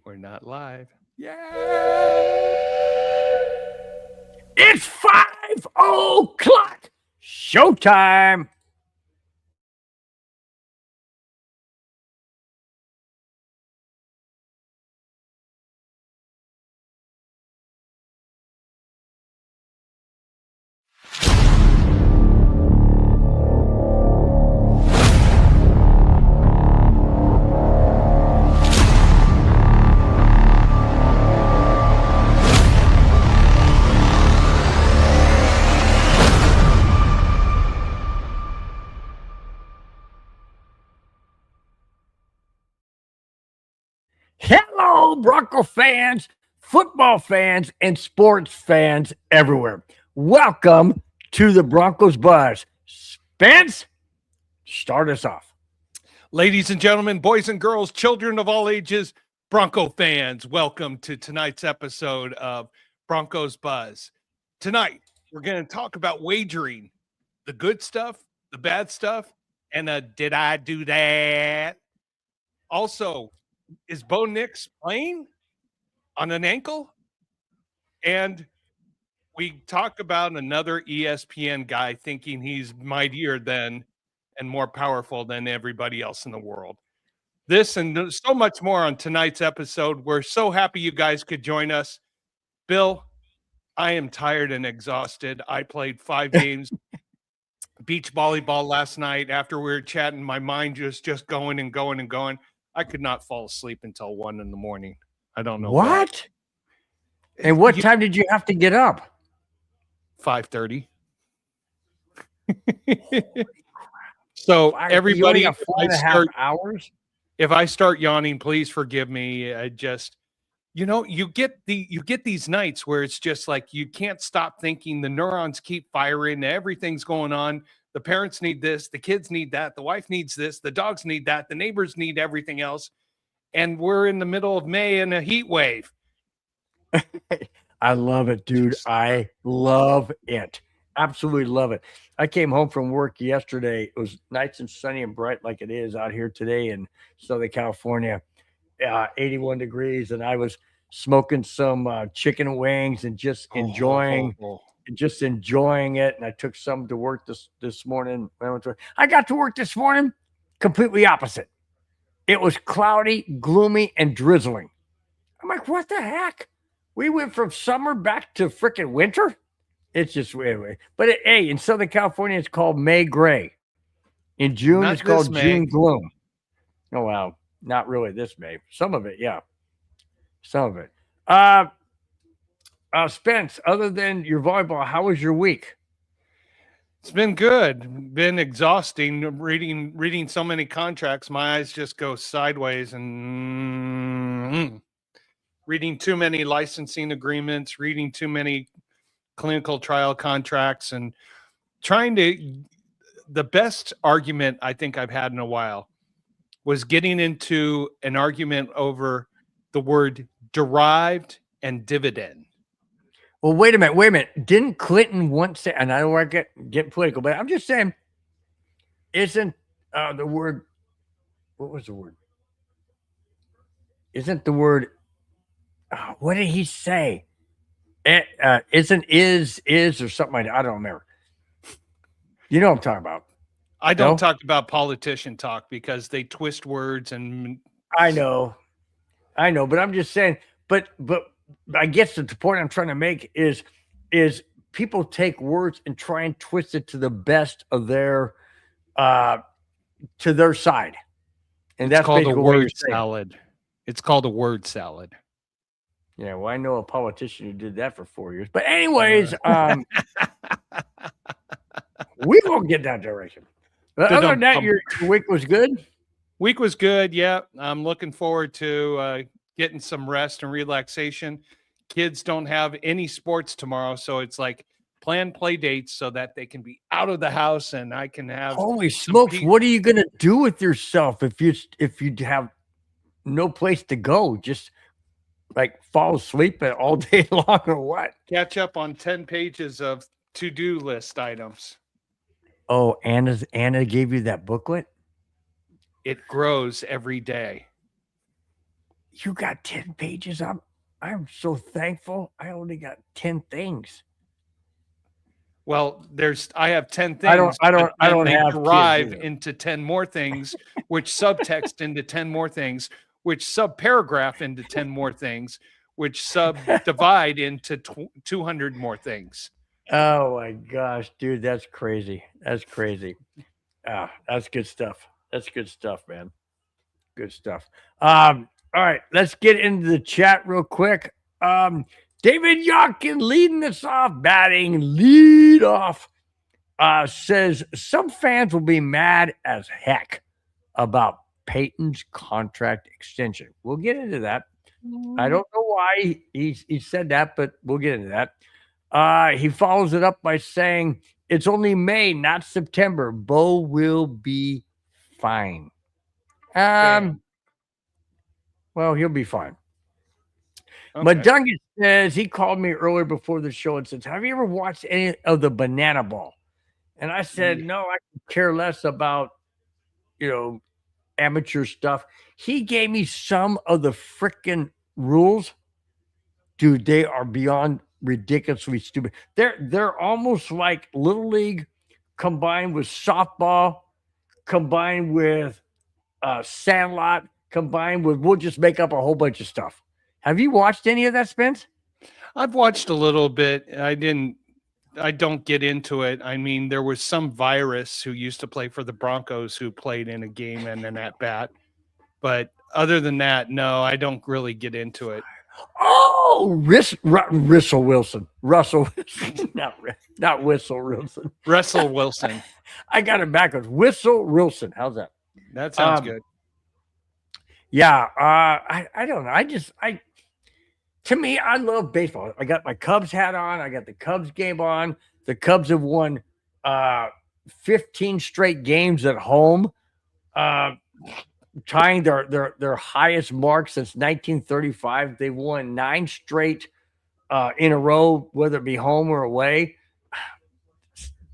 We're not live. Yeah. It's 5 o'clock. Showtime. Hello, Bronco fans, football fans, and sports fans everywhere. Welcome to the Broncos Buzz. Spence, start us off. Ladies and gentlemen, boys and girls, children of all ages, Bronco fans, welcome to tonight's episode of Broncos Buzz. Tonight, we're going to talk about wagering, the good stuff, the bad stuff, and did I do that? Also, is Bo Nix playing on an ankle? And we talk about another ESPN guy thinking he's mightier than and more powerful than everybody else in the world. This and so much more on tonight's episode. We're so happy you guys could join us. Bill, I am tired and exhausted. I played 5 games beach volleyball last night. After we were chatting, my mind just going and going and going. I could not fall asleep until 1 a.m. I don't know what. And what time did you have to get up? 5:30. So everybody, have 4.5 hours. If I start yawning, please forgive me. I just, you get these nights where it's just like you can't stop thinking. The neurons keep firing. Everything's going on. The parents need this. The kids need that. The wife needs this. The dogs need that. The neighbors need everything else. And we're in the middle of May in a heat wave. I love it, dude. I love it. Absolutely love it. I came home from work yesterday. It was nice and sunny and bright like it is out here today in Southern California. 81 degrees, and I was smoking some chicken wings and just enjoying it. And I took some to work this morning. I got to work this morning completely opposite. It was cloudy, gloomy, and drizzling. I'm like, what the heck? We went from summer back to freaking winter. It's just anyway. But hey, in Southern California, it's called May Gray. In June, it's called June Gloom. Oh, wow. Not really this May. Some of it, yeah. Some of it. Spence, other than your volleyball, how was your week? It's been good. Been exhausting. Reading so many contracts, my eyes just go sideways. And reading too many licensing agreements, reading too many clinical trial contracts, and the best argument I think I've had in a while was getting into an argument over the word derived and dividend. Well, wait a minute. Didn't Clinton once say, and I don't want to get political, but I'm just saying, isn't the word, what was the word? Isn't the word, what did he say? Isn't is or something like that. I don't remember. You know what I'm talking about. I don't talk about politician talk because they twist words and I know, but I'm just saying, but I guess the point I'm trying to make is people take words and try and twist it to the best of their to their side. And that's called a word salad. It's called a word salad. Yeah, well, I know a politician who did that for 4 years. But anyways, we won't get that direction. But other than that, your week was good? Week was good, yeah. I'm looking forward to getting some rest and relaxation. Kids don't have any sports tomorrow, so it's like plan play dates so that they can be out of the house and I can have. Holy smokes! What are you going to do with yourself if you have no place to go? Just like fall asleep all day long or what? Catch up on 10 pages of to-do list items. Oh, Anna gave you that booklet? It grows every day. You got 10 pages. I'm so thankful. I only got 10 things. Well, I have 10 I don't things, but I then don't they have kids derive either. into 10 more things, which subtext into 10 more things, which subparagraph into 10 more things, which subdivide into 200 more things. Oh my gosh, dude, that's crazy. That's crazy. Ah, that's good stuff. That's good stuff, man. Good stuff. All right, let's get into the chat real quick. David Yawkin leading us off, batting lead off. Says some fans will be mad as heck about Peyton's contract extension. We'll get into that. I don't know why he said that, but we'll get into that. He follows it up by saying it's only May, not September. Bo will be fine. Well, he'll be fine. Okay. Madungus says he called me earlier before the show and says, "Have you ever watched any of the Banana Ball?" And I said, "No, I could care less about, amateur stuff." He gave me some of the freaking rules. Dude, they are beyond ridiculously stupid. They're almost like Little League combined with softball, combined with Sandlot, combined with we'll just make up a whole bunch of stuff. Have you watched any of that, Spence? I've watched a little bit. I don't get into it. I mean, there was some virus who used to play for the Broncos who played in a game and an at bat. But other than that, no, I don't really get into it. Oh, Russell Wilson. Russell Wilson. Not Whistle Wilson. Russell Wilson. I got it backwards. Whistle Wilson. How's that? That sounds good. Yeah. I don't know. To me, I love baseball. I got my Cubs hat on. I got the Cubs game on. The Cubs have won 15 straight games at home, tying their highest mark since 1935. They've won 9 straight in a row, whether it be home or away.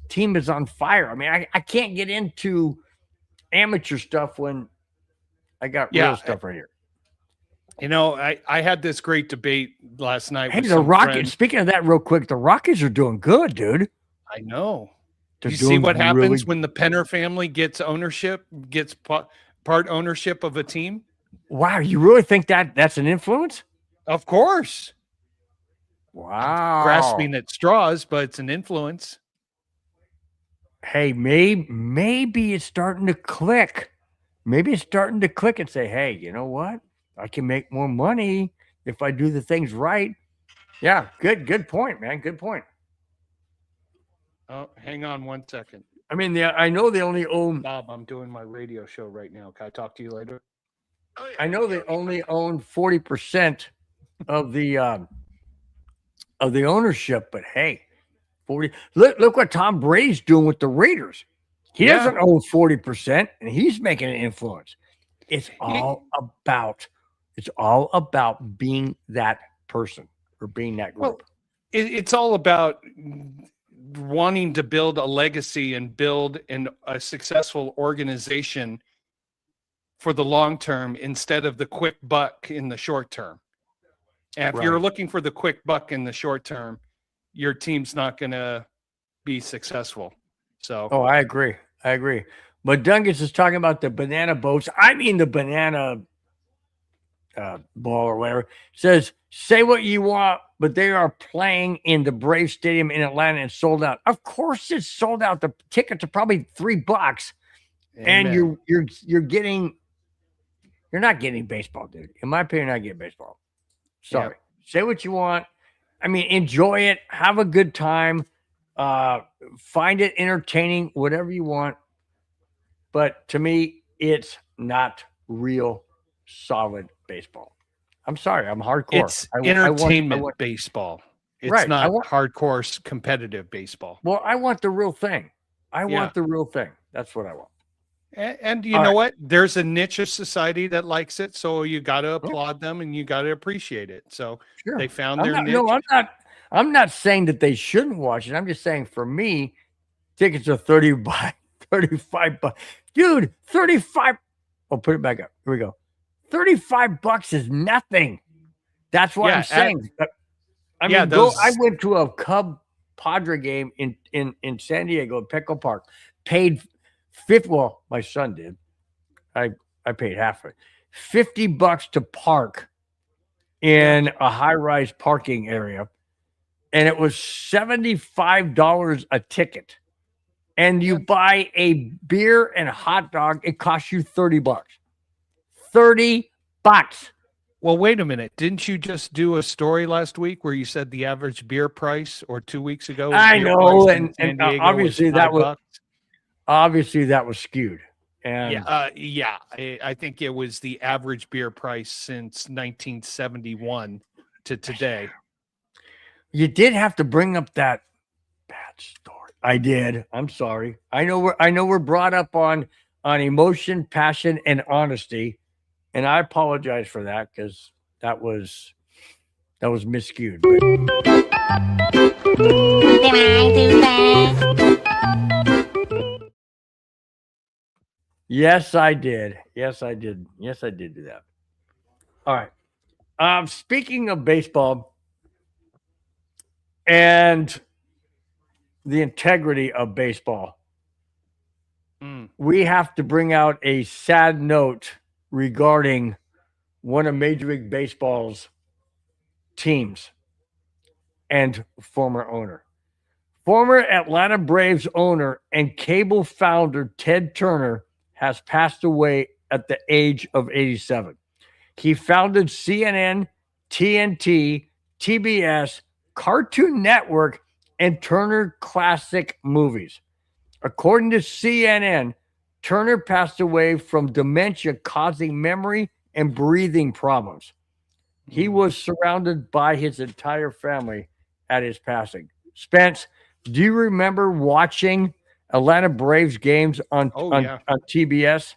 Team is on fire. I mean, I can't get into amateur stuff when I got real stuff right here. I had this great debate last night. Hey, the Rockets. Friends. Speaking of that, real quick, the Rockets are doing good, dude. I know. You see what happens when the Penner family gets part ownership of a team? Wow, you really think that's an influence? Of course. Wow. I'm grasping at straws, but it's an influence. Hey, maybe it's starting to click. Maybe it's starting to click and say, hey, you know what? I can make more money if I do the things right. Yeah, good point, man. Good point. Oh, hang on 1 second. I mean, I know they only own. Bob, I'm doing my radio show right now. Can I talk to you later? Oh, yeah. I know they only own 40% of the ownership, but hey, 40. Look what Tom Brady's doing with the Raiders. He doesn't own 40%, and he's making an influence. It's all about being that person or being that group. Well, it's all about wanting to build a legacy and build a successful organization for the long term instead of the quick buck in the short term. And if you're looking for the quick buck in the short term, your team's not going to be successsaul. So, I agree. But Dungus is talking about the banana boats. I mean, the banana ball or whatever. Says, say what you want, but they are playing in the Brave Stadium in Atlanta and sold out. Of course, it's sold out. The tickets are probably $3, and you're not getting baseball, dude. In my opinion, you're not getting baseball. Sorry. Say what you want. I mean, enjoy it. Have a good time. Find it entertaining, whatever you want. But to me, it's not real solid baseball. I'm sorry. I'm hardcore. It's entertainment baseball. It's not hardcore competitive baseball. Well, I want the real thing. I want the real thing. That's what I want. And you know what? There's a niche of society that likes it. So you got to applaud them and you got to appreciate it. So they found their niche. No, I'm not saying that they shouldn't watch it. I'm just saying for me, tickets are $35. Dude, 35. I'll put it back up. Here we go. $35 is nothing. That's what I'm saying. I went to a Cub Padre game in San Diego, Petco Park. Paid my son did. I paid half of it. $50 to park in a high-rise parking area, and it was $75 a ticket. And you buy a beer and a hot dog, it costs you $30. $30. Well, wait a minute. Didn't you just do a story last week where you said the average beer price, or 2 weeks ago? I know, and obviously that was skewed. And I think it was the average beer price since 1971 to today. You did have to bring up that bad story. I did. I'm sorry. I know we're brought up on emotion, passion, and honesty, and I apologize for that because that was miscued. Did I do that? Yes, I did. Yes, I did. Yes, I did do that. All right. Speaking of baseball and the integrity of baseball, we have to bring out a sad note regarding one of Major League Baseball's teams and former owner. Former Atlanta Braves owner and cable founder Ted Turner has passed away at the age of 87. He founded CNN, TNT, TBS, Cartoon Network, and Turner Classic Movies. According to CNN, Turner passed away from dementia causing memory and breathing problems. He was surrounded by his entire family at his passing. Spence, do you remember watching Atlanta Braves games on TBS?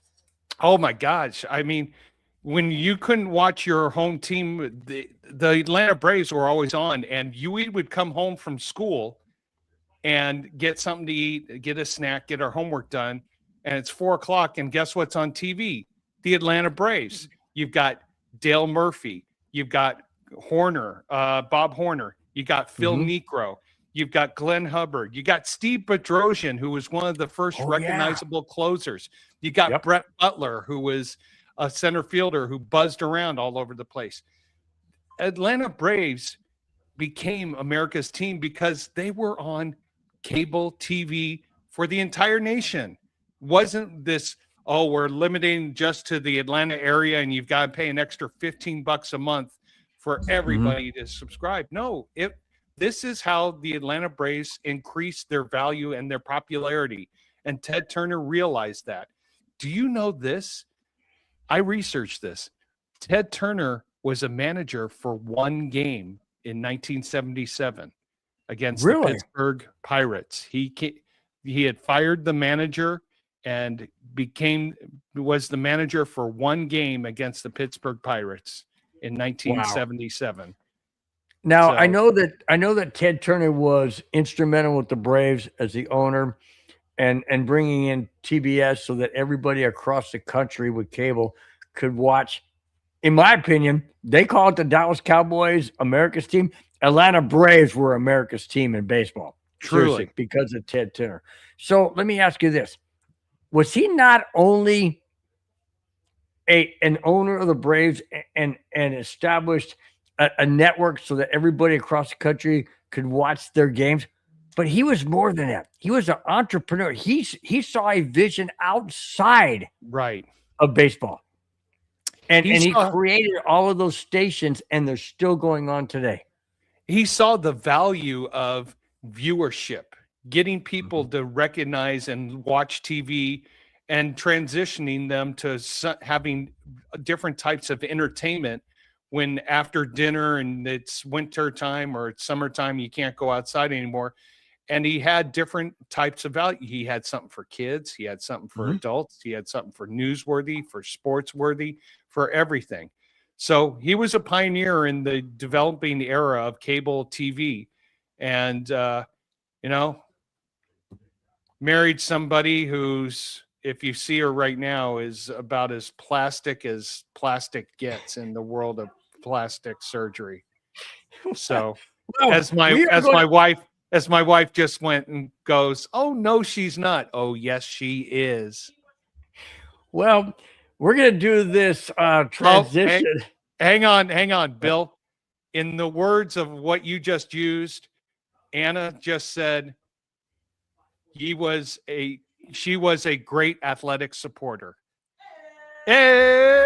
Oh my gosh. I mean, when you couldn't watch your home team, the Atlanta Braves were always on, and we would come home from school and get something to eat, get a snack, get our homework done. And it's 4:00. And guess what's on TV? The Atlanta Braves. You've got Dale Murphy. You've got Bob Horner. You got Phil Niekro. You've got Glenn Hubbard. You got Steve Bedrosian, who was one of the first recognizable closers. You got Brett Butler, who was a center fielder who buzzed around all over the place. Atlanta Braves became America's team because they were on cable TV for the entire nation. Wasn't this, we're limiting just to the Atlanta area and you've got to pay an extra $15 a month for everybody to subscribe. No, this is how the Atlanta Braves increased their value and their popularity. And Ted Turner realized that. Do you know this? I researched this. Ted Turner was a manager for one game in 1977 against the Pittsburgh Pirates. He had fired the manager and was the manager for one game against the Pittsburgh Pirates in 1977. Wow. Now, I know that Ted Turner was instrumental with the Braves as the owner and bringing in TBS so that everybody across the country with cable could watch. In my opinion, they call it the Dallas Cowboys America's team. Atlanta Braves were America's team in baseball. Truly. Because of Ted Turner. So let me ask you this. Was he not only an owner of the Braves and established a network so that everybody across the country could watch their games, but he was more than that. He was an entrepreneur. He saw a vision outside of baseball. And he created all of those stations, and they're still going on today. He saw the value of viewership, getting people to recognize and watch TV and transitioning them to having different types of entertainment when after dinner and it's winter time or it's summertime, you can't go outside anymore. And he had different types of value. He had something for kids. He had something for adults. He had something for newsworthy, for sports worthy, for everything. So he was a pioneer in the developing era of cable TV. And, married somebody who's if you see her right now, is about as plastic gets in the world of plastic surgery. So Well, as my wife just went and goes, "Oh no, she's not." Oh yes, she is. well, we're gonna do this transition. Hang on, Bill. In the words of what you just used, Anna just said she was a great athletic supporter. Eh,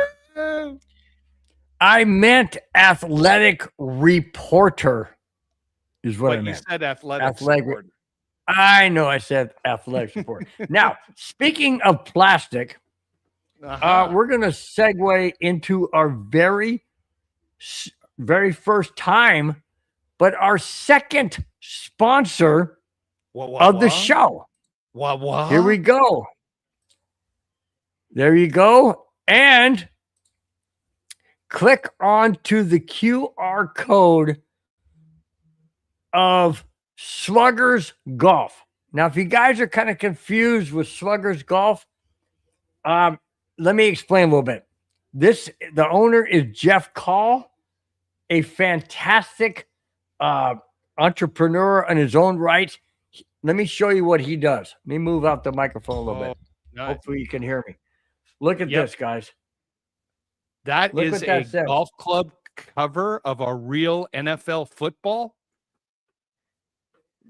I meant athletic reporter is what I but you meant. said athletic Athletic. supporter. I know I said athletic support. Now, speaking of plastic, we're going to segue into our very first time, but our second sponsor of the show. What? Here we go. There you go. And click on to the QR code of Sluggers Golf. Now, if you guys are kind of confused with Sluggers Golf, let me explain a little bit. The owner is Jeff Call, a fantastic entrepreneur in his own right. Let me show you what he does. Let me move out the microphone a little bit. Nice. Hopefully you can hear me. Look at this, guys. Look is a golf club cover of a real NFL football.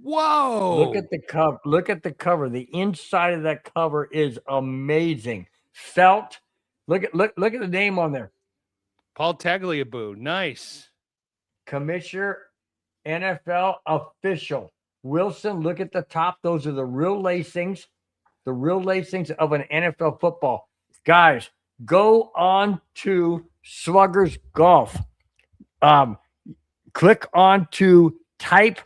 Whoa! Look at the cover. Look at the cover. The inside of that cover is amazing. Felt. Look at the name on there. Paul Tagliabue. Nice. Commissioner, NFL official. Wilson, look at the top. Those are the real lacings. The real lacings of an NFL football. Guys, go on to Sluggers Golf. Click on to type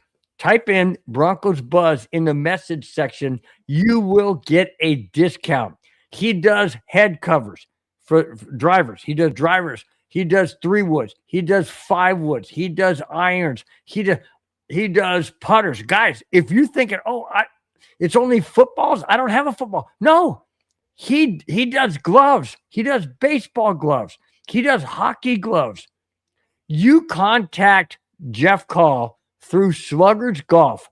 in Broncos Buzz in the message section. You will get a discount. He does head covers for drivers. He does drivers. He does 3 woods. He does 5 woods. He does irons. He does putters. Guys, if you're thinking, it's only footballs, I don't have a football. No, he does gloves. He does baseball gloves. He does hockey gloves. You contact Jeff Call through Sluggers Golf.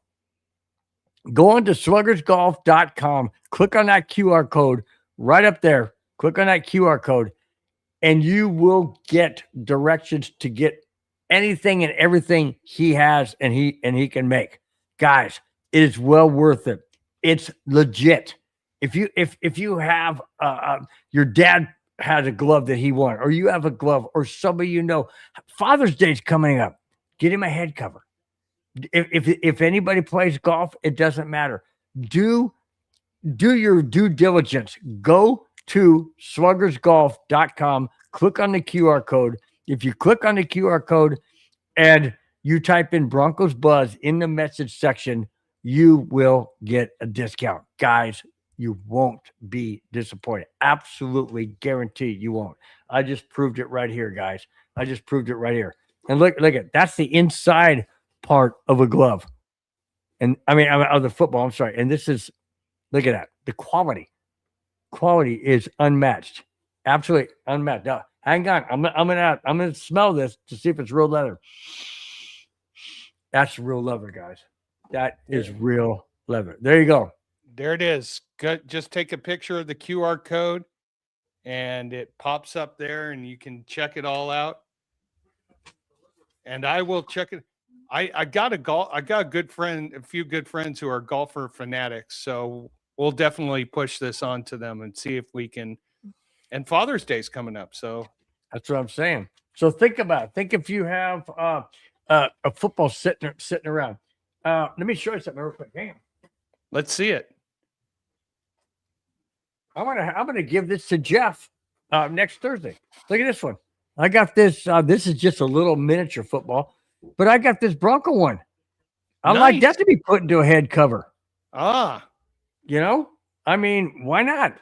Go on to sluggersgolf.com. Click on that QR code right up there. Click on that QR code, and you will get directions to get anything and everything he has and he can make. Guys, it is well worth it. It's legit. If you have your dad has a glove that he wanted, or you have a glove, or somebody Father's Day's coming up, get him a head cover. If anybody plays golf, it doesn't matter. Do your due diligence. Go to sluggersgolf.com. Click on the QR code. If you click on the QR code and you type in Broncos Buzz in the message section, you will get a discount. Guys, you won't be disappointed. Absolutely guaranteed you won't. I just proved it right here, guys. I just proved it right here. And look at that's the inside part of a glove. And of the football, I'm sorry. And this is, look at that. The quality is unmatched. Absolutely unmatched. Now, hang on. I'm gonna smell this to see if it's real leather. That's real leather, guys. That is real leather. There you go. There it is. Good. Just take a picture of the QR code and it pops up there and you can check it all out. And I will check it. I got a few good friends who are golfer fanatics. So we'll definitely push this on to them and see if we can. And Father's Day's coming up. So that's what I'm saying. So think about it. Think if you have a football sitting around. Let me show you something real quick. Hang on. Let's see it. I'm gonna give this to Jeff next Thursday. Look at this one. I got this. This is just a little miniature football, but I got this Bronco one. I like that to be put into a head cover. Why not?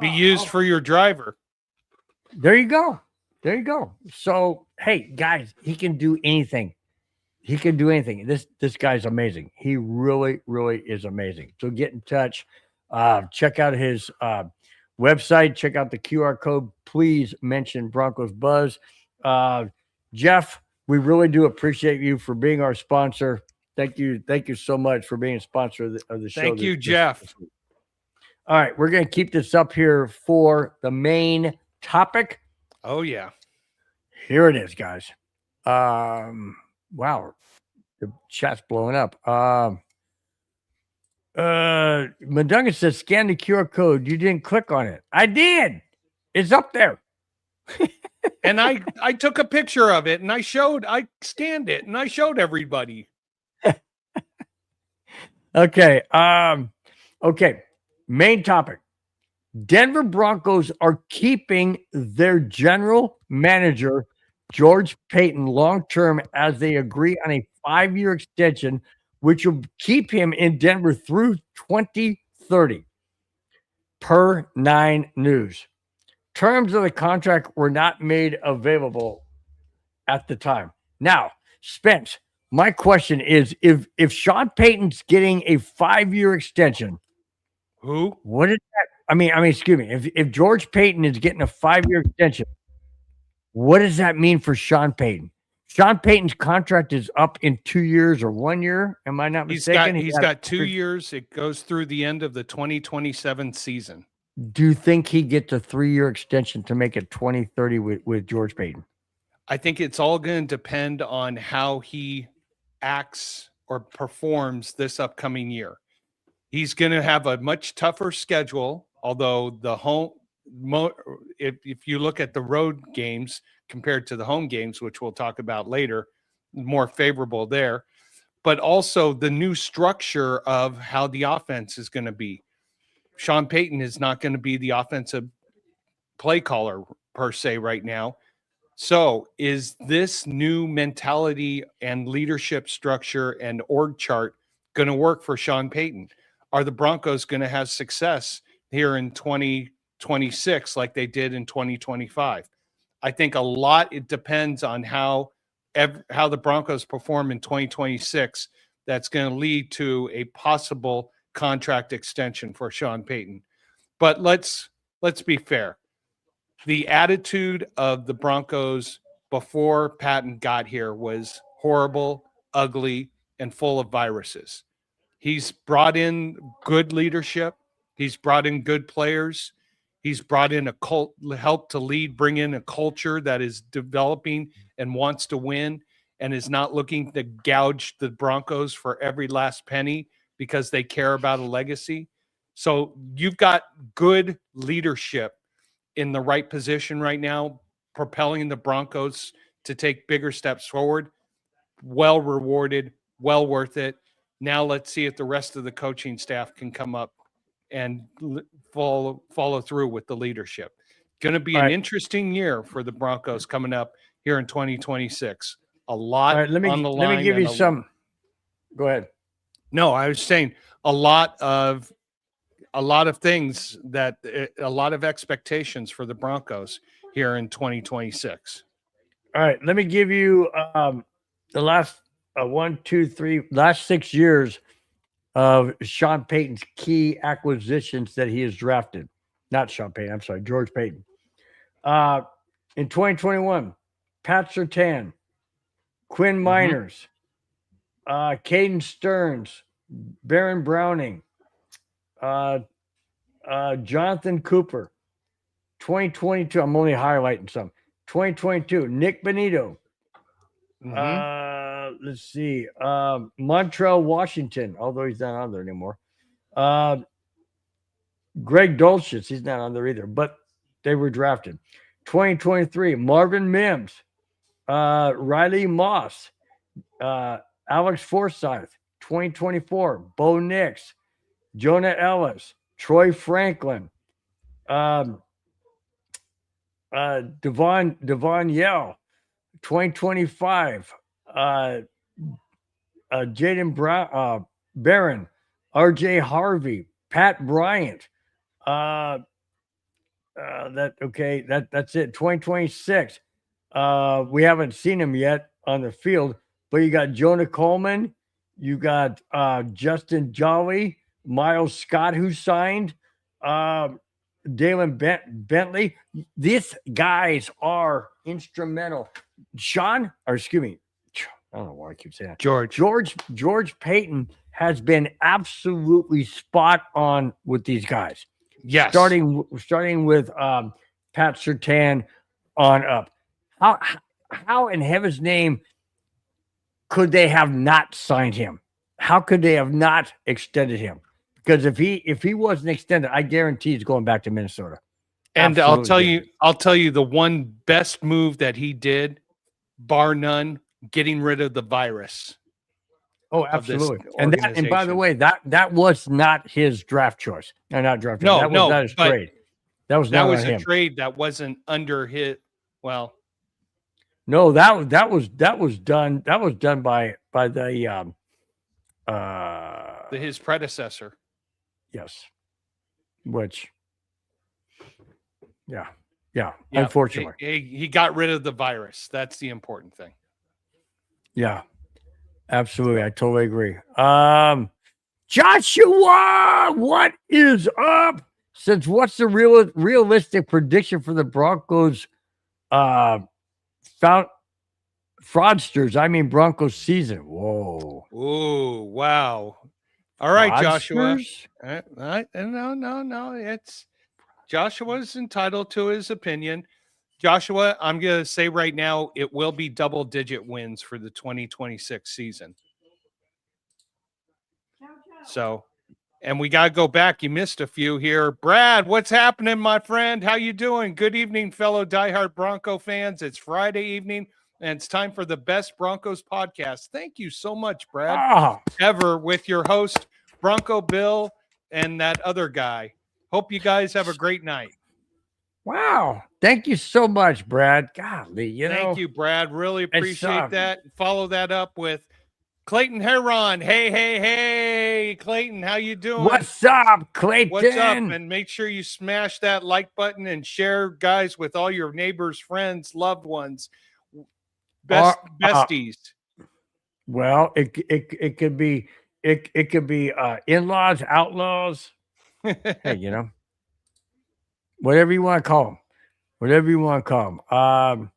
Be used for your driver. There you go. So, hey, guys, he can do anything. This guy's amazing. He really, really is amazing. So get in touch. Check out his website. Check out the QR code. Please mention Broncos Buzz. Jeff, we really do appreciate you for being our sponsor. Thank you so much for being a sponsor of the show. Thank you, Jeff. This week. All right, we're going to keep this up here for the main topic. Oh yeah, here it is, guys. Wow, the chat's blowing up. Mundungus says scan the QR code. You didn't click on it. I did. It's up there. And I took a picture of it and I scanned it and I showed everybody. Okay. Okay. Main topic. Denver Broncos are keeping their general manager, George Payton, long-term as they agree on a 5-year extension, which will keep him in Denver through 2030, per 9 News. Terms of the contract were not made available at the time. Now, Spence, my question is, if Sean Payton's getting a 5-year extension, what is that? I mean, excuse me. If George Payton is getting a 5-year extension, what does that mean for Sean Payton? Sean Payton's contract is up in 2 years or 1 year. Am I not mistaken? He's got 2 years. It goes through the end of the 2027 season. Do you think he gets a 3-year extension to make it 2030 with George Payton? I think it's all going to depend on how he acts or performs this upcoming year. He's going to have a much tougher schedule, although if you look at the road games compared to the home games, which we'll talk about later, more favorable there, but also the new structure of how the offense is going to be. Sean Payton is not going to be the offensive play caller per se right now. So is this new mentality and leadership structure and org chart going to work for Sean Payton? Are the Broncos going to have success here in 2026 like they did in 2025? I think it depends on how the Broncos perform in 2026. That's going to lead to a possible contract extension for Sean Payton. But let's be fair. The attitude of the Broncos before Paton got here was horrible, ugly, and full of viruses. He's brought in good leadership. He's brought in good players. He's brought in help to lead, bring in a culture that is developing and wants to win and is not looking to gouge the Broncos for every last penny because they care about a legacy. So you've got good leadership in the right position right now, propelling the Broncos to take bigger steps forward. Well rewarded, well worth it. Now let's see if the rest of the coaching staff can come up and follow through with the leadership. Going to be an interesting year for the Broncos coming up here in 2026. A lot on the line. Let me give you some. Go ahead. No, I was saying a lot of things that a lot of expectations for the Broncos here in 2026. All right, let me give you the last last 6 years of Sean Payton's key acquisitions that he has drafted. Not Sean Payton, I'm sorry, George Payton. In 2021, Pat Surtain, Quinn Miners, Caden Stearns, Baron Browning, Jonathan Cooper. 2022, I'm only highlighting some. 2022, Nick Benito. Let's see. Montrell Washington, although he's not on there anymore. Greg Dulcich, he's not on there either, but they were drafted. 2023, Marvin Mims, Riley Moss, Alex Forsyth. 2024, Bo Nix, Jonah Ellis, Troy Franklin, Devon Yell. 2025, Jaden Brown, Barron, RJ Harvey, Pat Bryant. That's it. 2026. We haven't seen him yet on the field, but you got Jonah Coleman, you got Justin Jolly, Miles Scott, who signed, Dalen Bentley. These guys are instrumental. I don't know why I keep saying that. George Payton has been absolutely spot on with these guys. Yes. Starting with Pat Surtain on up. How in heaven's name could they have not signed him? How could they have not extended him? Because if he wasn't extended, I guarantee he's going back to Minnesota. And I'll tell you the one best move that he did, bar none, getting rid of the virus. Oh, absolutely. And by the way, that was not his draft choice. No, not draft choice. That was not his trade. That was a trade that wasn't under his. Well, no, that was done. That was done by his predecessor. Yes. Which. Yeah. Unfortunately, he got rid of the virus. That's the important thing. Yeah. Absolutely. I totally agree. Joshua, what is up? Since what's the realistic prediction for the Broncos fraudsters? I mean Broncos season. Whoa. Oh, wow. All right, fraudsters? Joshua. No. It's Joshua's entitled to his opinion. Joshua, I'm going to say right now, it will be double-digit wins for the 2026 season. So, and we got to go back. You missed a few here. Brad, what's happening, my friend? How you doing? Good evening, fellow diehard Bronco fans. It's Friday evening, and it's time for the Best Broncos podcast. Thank you so much, Brad, ever with your host, Bronco Bill, and that other guy. Hope you guys have a great night. Wow. Thank you so much, Brad. Golly, Thank you, Brad. Really appreciate that. Follow that up with Clayton Heron. Hey, Clayton, how you doing? What's up, Clayton? What's up? And make sure you smash that like button and share, guys, with all your neighbors, friends, loved ones, besties. Well, it could be in-laws, outlaws. Hey, whatever you want to call them.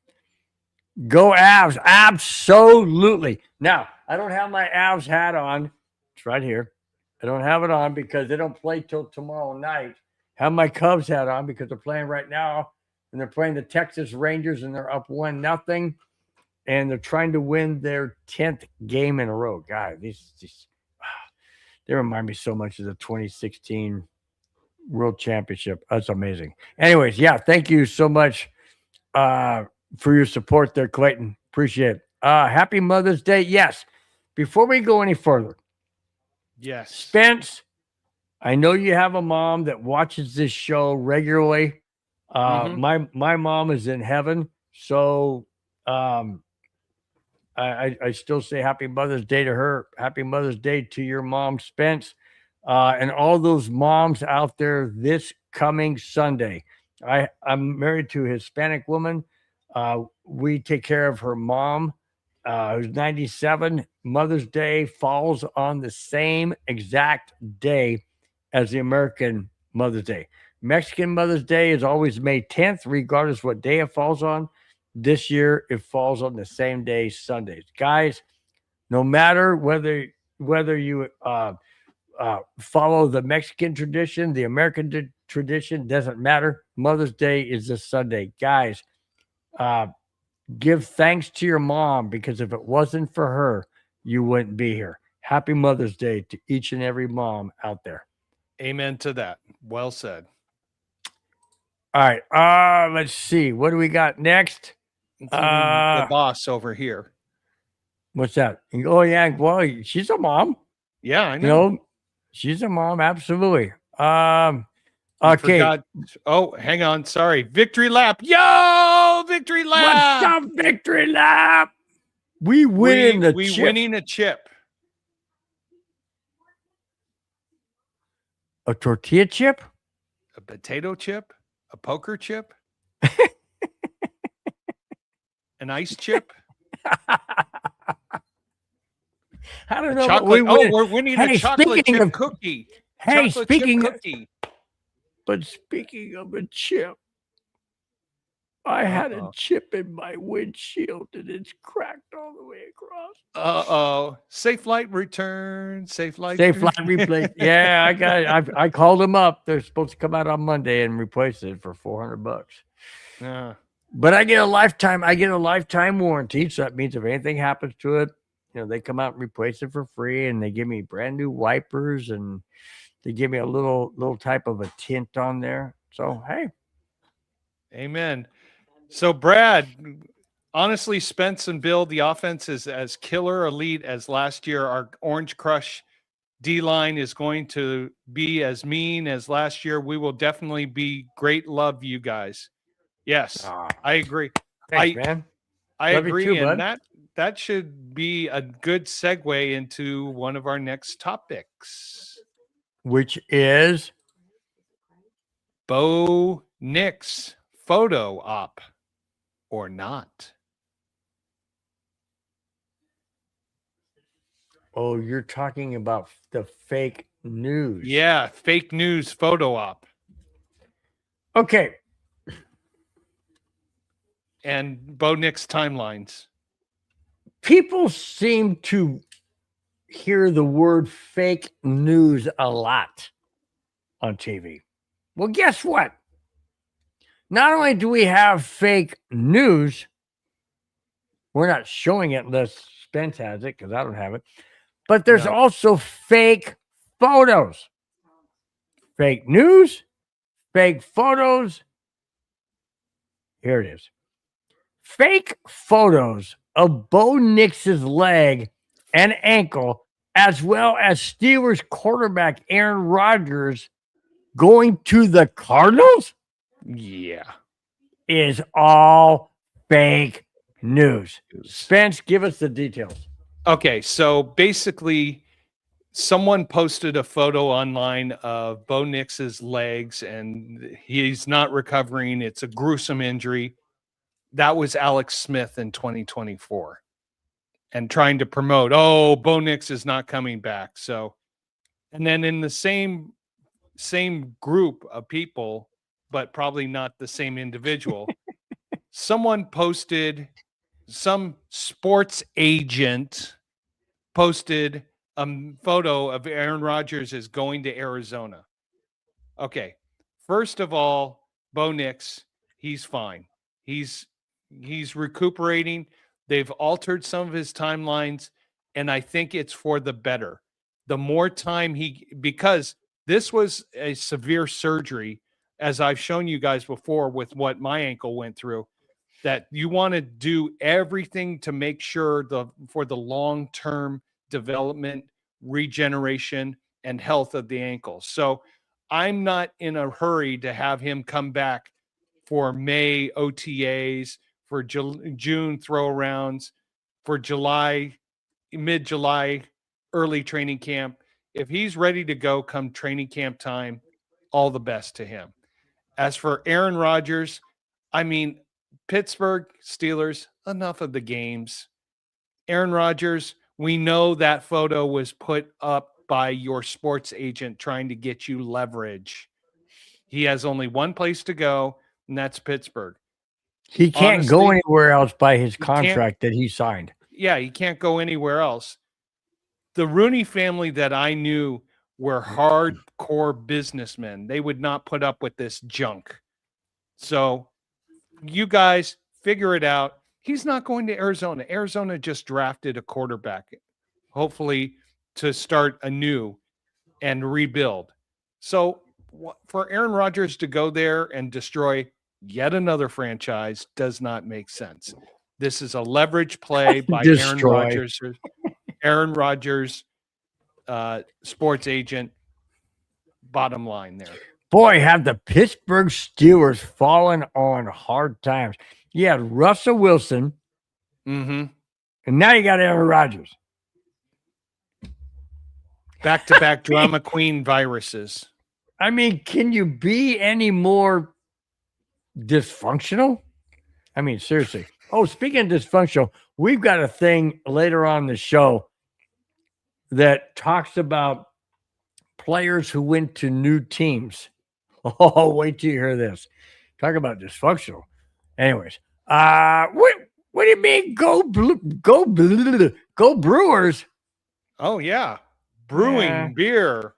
Go Avs. Absolutely. Now, I don't have my Avs hat on. It's right here. I don't have it on because they don't play till tomorrow night. Have my Cubs hat on because they're playing right now, and they're playing the Texas Rangers, and they're up 1-0, and they're trying to win their 10th game in a row. God, they remind me so much of the 2016 World Championship. That's amazing. Anyways, yeah, thank you so much for your support there, Clayton. Appreciate it. Happy Mother's Day. Yes. Before we go any further, yes, Spence, I know you have a mom that watches this show regularly. My mom is in heaven, so I still say Happy Mother's Day to her. Happy Mother's Day to your mom, Spence. And all those moms out there this coming Sunday. I'm married to a Hispanic woman. We take care of her mom, who's 97. Mother's Day falls on the same exact day as the American Mother's Day. Mexican Mother's Day is always May 10th, regardless what day it falls on. This year, it falls on the same day, Sundays. Guys, no matter whether you follow the Mexican tradition, the American tradition, doesn't matter. Mother's Day is this Sunday. Guys, give thanks to your mom, because if it wasn't for her, you wouldn't be here. Happy Mother's Day to each and every mom out there. Amen to that. Well said. All right. Let's see. What do we got next? The boss over here. What's that? Oh, yeah. Well, she's a mom. Yeah, I know. She's a mom. Absolutely. Okay. Oh, hang on. Sorry. Victory lap. Yo, victory lap. What's up, victory lap? We winning winning a chip. A tortilla chip? A potato chip? A poker chip? An ice chip? I don't know. We're winning a chocolate chip cookie. Hey, chocolate chip speaking of a chip, I had a chip in my windshield and it's cracked all the way across. Safe flight return. Safe flight replay. Yeah, I got it. I called them up. They're supposed to come out on Monday and replace it for $400. Yeah. But I get a lifetime warranty. So that means if anything happens to it, they come out and replace it for free, and they give me brand new wipers, and they give me a little type of a tint on there. So hey. Amen. So Brad, honestly, Spence and Bill, the offense is as killer elite as last year. Our Orange Crush D-line is going to be as mean as last year. We will definitely be great. Love you guys. Yes, I agree. Thanks, man. I Love agree. you too, And bud. that should be a good segue into one of our next topics. Which is Bo Nix photo op or not. Oh, you're talking about the fake news. Yeah, fake news photo op. Okay. And Bo Nix timelines. People seem to hear the word fake news a lot on TV. Well, guess what? Not only do we have fake news, we're not showing it unless Spence has it, because I don't have it, but there's also fake photos. Fake news, fake photos. Here it is. Fake photos of Bo Nix's leg and ankle, as well as Steelers quarterback Aaron Rodgers going to the Cardinals, is all fake news. Spence, give us the details. Okay, so basically, someone posted a photo online of Bo Nix's legs, and he's not recovering. It's a gruesome injury. That was Alex Smith in 2024, and trying to promote, Bo Nix is not coming back. So, and then in the same group of people, but probably not the same individual, someone posted, some sports agent posted a photo of Aaron Rodgers is going to Arizona. Okay. First of all, Bo Nix, he's fine. He's recuperating. They've altered some of his timelines, and I think it's for the better. The more time because this was a severe surgery, as I've shown you guys before with what my ankle went through, that you want to do everything to make sure for the long-term development, regeneration, and health of the ankle. So I'm not in a hurry to have him come back for May OTAs, for June throw rounds, for July, mid-July, early training camp. If he's ready to go come training camp time, all the best to him. As for Aaron Rodgers, I mean, Pittsburgh Steelers, enough of the games. Aaron Rodgers, we know that photo was put up by your sports agent trying to get you leverage. He has only one place to go, and that's Pittsburgh. He can't go anywhere else by his contract that he signed. Yeah, he can't go anywhere else. The Rooney family that I knew were hardcore businessmen. They would not put up with this junk. So you guys figure it out. He's not going to Arizona. Arizona just drafted a quarterback, hopefully to start anew and rebuild. So for Aaron Rodgers to go there and destroy yet another franchise does not make sense. This is a leverage play by Aaron Rodgers. Aaron Rodgers, sports agent. Bottom line there. Boy, have the Pittsburgh Steelers fallen on hard times. You had Russell Wilson, and now you got Aaron Rodgers. Back-to-back drama queen viruses. I mean, can you be any more dysfunctional? I mean, seriously. Oh, speaking of dysfunctional, we've got a thing later on in the show that talks about players who went to new teams. Oh, wait till you hear this. Talk about dysfunctional. Anyways, what do you mean go Brewers? Oh yeah, brewing Yeah. beer.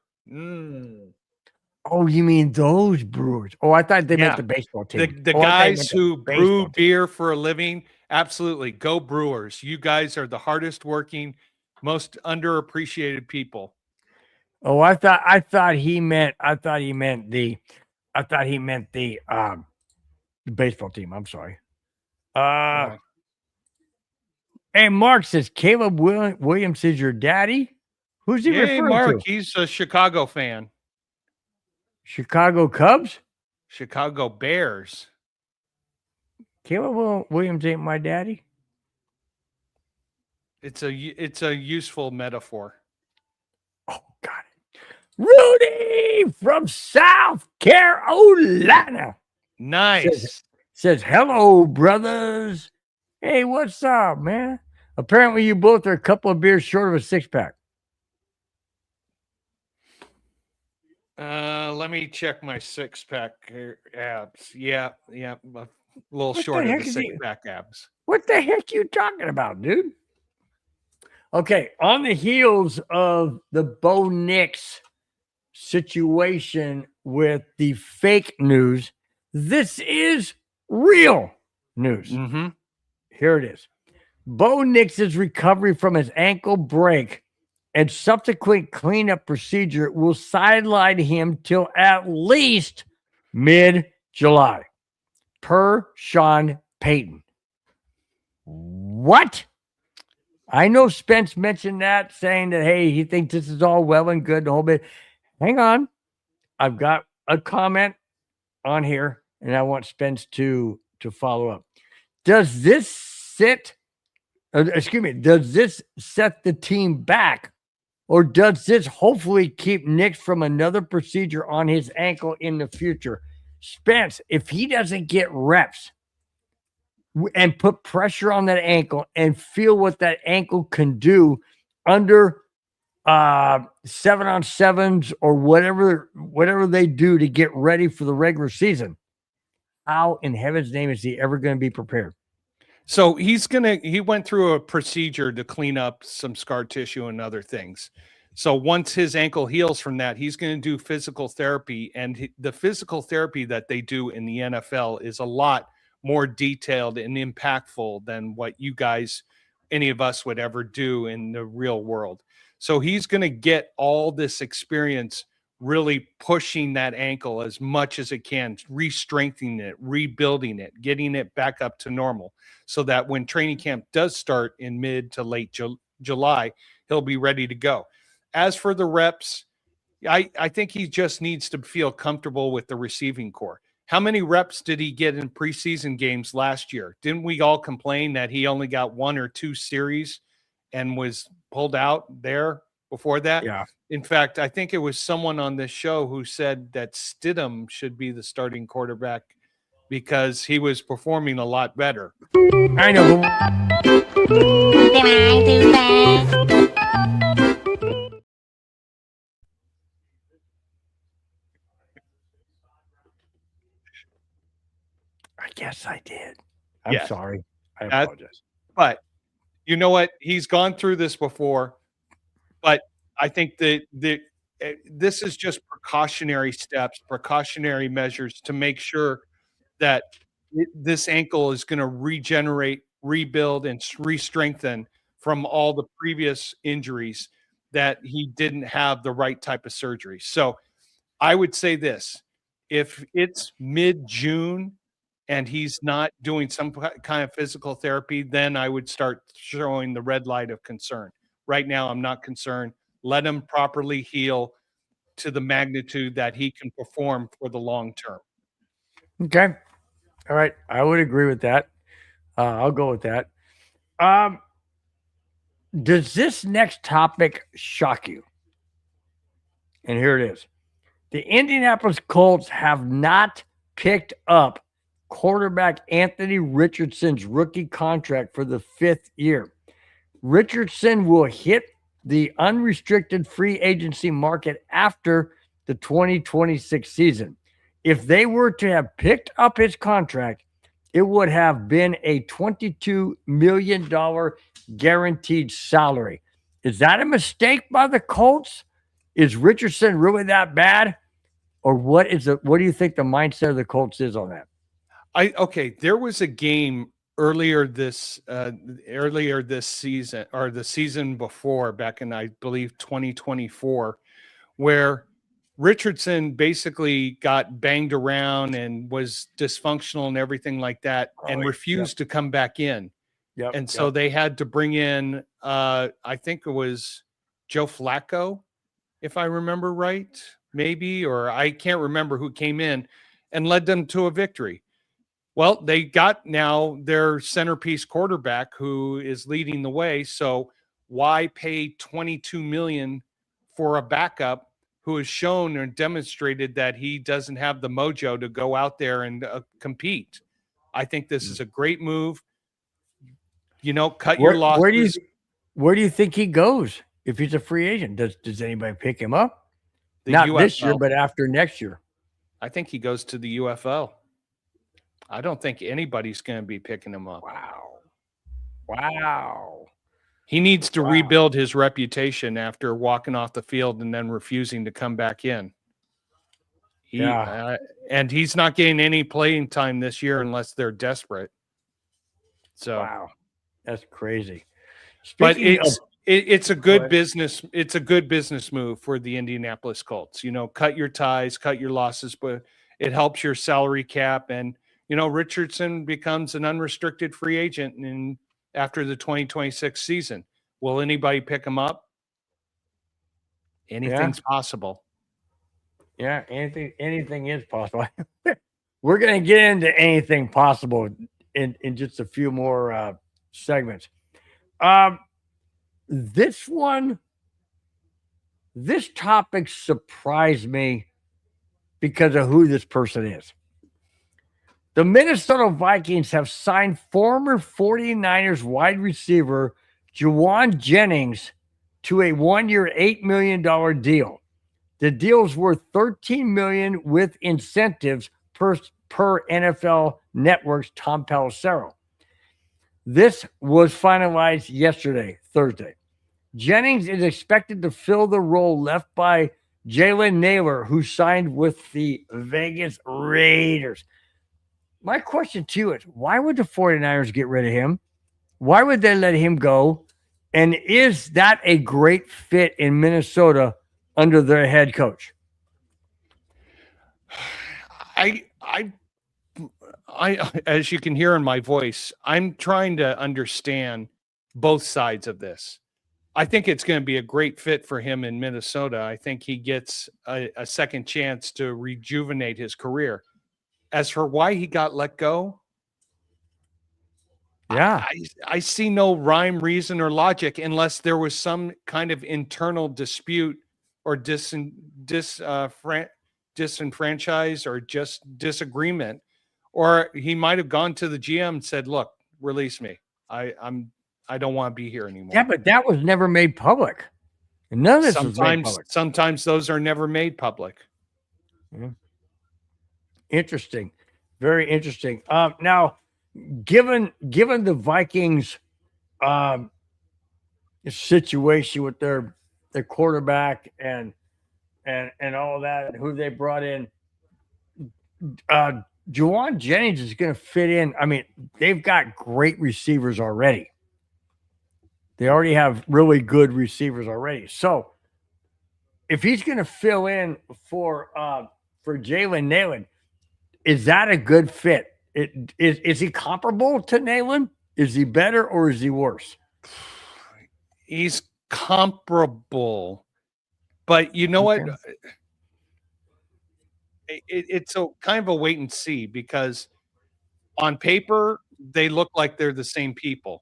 Oh, you mean those Brewers? Oh, I thought they meant the baseball team. The I thought they guys meant the who brew baseball team. beer for a living, absolutely. Go Brewers. You guys are the hardest working, most underappreciated people. Oh, I thought he meant the baseball team. I'm sorry. Yeah. Hey, Mark says Caleb Williams is your daddy. Who's he Yay, referring Mark. to? He's a Chicago fan. Chicago Cubs? Chicago Bears. Caleb Williams ain't my daddy. It's a useful metaphor. Oh, got it. Rudy from South Carolina. Nice. Says hello, brothers. Hey, what's up, man? Apparently, you both are a couple of beers short of a 6-pack. Let me check my 6-pack abs. Yeah, a little short of the 6-pack abs. What the heck you talking about, dude? Okay, on the heels of the Bo Nix situation with the fake news, this is real news. Mm-hmm. Here it is. Bo Nix's recovery from his ankle break and subsequent cleanup procedure will sideline him till at least mid-July, per Sean Payton. What? I know Spence mentioned that, saying that, hey, he thinks this is all well and good, the whole bit. Hang on. I've got a comment on here, and I want Spence to follow up. Does this set the team back, or does this hopefully keep Nix from another procedure on his ankle in the future? Spence, if he doesn't get reps and put pressure on that ankle and feel what that ankle can do under 7-on-7s or whatever they do to get ready for the regular season, how in heaven's name is he ever going to be prepared? So he went through a procedure to clean up some scar tissue and other things. So once his ankle heals from that, he's going to do physical therapy, and the physical therapy that they do in the NFL is a lot more detailed and impactful than what you guys, any of us, would ever do in the real world. So he's going to get all this experience really pushing that ankle as much as it can, re-strengthening it, rebuilding it, getting it back up to normal, so that when training camp does start in mid to late July, he'll be ready to go. As for the reps, I think he just needs to feel comfortable with the receiving core. How many reps did he get in preseason games last year? Didn't we all complain that he only got 1 or 2 series and was pulled out there before that? Yeah. In fact, I think it was someone on this show who said that Stidham should be the starting quarterback because he was performing a lot better. I know. Did I do that? I guess I did. I'm sorry. I apologize. But you know what? He's gone through this before. But I think that this is just precautionary steps, precautionary measures to make sure that this ankle is going to regenerate, rebuild, and re-strengthen from all the previous injuries that he didn't have the right type of surgery. So I would say this: if it's mid-June and he's not doing some kind of physical therapy, then I would start showing the red light of concern. Right now, I'm not concerned. Let him properly heal to the magnitude that he can perform for the long term. Okay. All right. I would agree with that. I'll go with that. Does this next topic shock you? And here it is. The Indianapolis Colts have not picked up quarterback Anthony Richardson's rookie contract for the 5th year. Richardson will hit the unrestricted free agency market after the 2026 season. If they were to have picked up his contract, it would have been a $22 million guaranteed salary. Is that a mistake by the Colts? Is Richardson really that bad? Or what do you think the mindset of the Colts is on that? There was a game earlier this season, or the season before, back in, I believe, 2024, where Richardson basically got banged around and was dysfunctional and everything like that, and refused to come back in. And so they had to bring in, I think it was Joe Flacco, if I remember right, maybe, or I can't remember who came in and led them to a victory. Well, they got now their centerpiece quarterback who is leading the way. So why pay $22 million for a backup who has shown and demonstrated that he doesn't have the mojo to go out there and compete? I think this is a great move. Cut your losses. Where do you think he goes if he's a free agent? Does anybody pick him up? Not UFL. This year, but after next year. I think he goes to the UFL. I don't think anybody's going to be picking him up. Wow. He needs to rebuild his reputation after walking off the field and then refusing to come back in. And he's not getting any playing time this year unless they're desperate. So, wow, that's crazy. But it's a good business. It's a good business move for the Indianapolis Colts. Cut your ties, cut your losses, but it helps your salary cap. And Richardson becomes an unrestricted free agent after the 2026 season. Will anybody pick him up? Anything's possible. Yeah, anything is possible. We're going to get into anything possible in just a few more segments. This topic surprised me because of who this person is. The Minnesota Vikings have signed former 49ers wide receiver Juwan Jennings to a 1-year, $8 million deal. The deal's worth $13 million with incentives per NFL Network's Tom Pelissero. This was finalized yesterday, Thursday. Jennings is expected to fill the role left by Jalen Naylor, who signed with the Vegas Raiders. My question to you is, why would the 49ers get rid of him? Why would they let him go? And is that a great fit in Minnesota under their head coach? I as you can hear in my voice, I'm trying to understand both sides of this. I think it's going to be a great fit for him in Minnesota. I think he gets a second chance to rejuvenate his career. As for why he got let go, I see no rhyme, reason, or logic unless there was some kind of internal dispute or disenfranchise or just disagreement, or he might have gone to the GM and said, "Look, release me. I don't want to be here anymore." Yeah, but that was never made public. None of this was made public. Sometimes those are never made public. Yeah. Interesting. Very interesting. Now, given the Vikings situation with their quarterback and all that, who they brought in, Juwan Jennings is going to fit in. I mean, they've got great receivers already. They already have really good receivers already. So if he's going to fill in for Jalen Naylor, is that a good fit? Is he comparable to Naylor? Is he better or is he worse? He's comparable, but you know what? It's a kind of a wait and see, because on paper they look like they're the same people.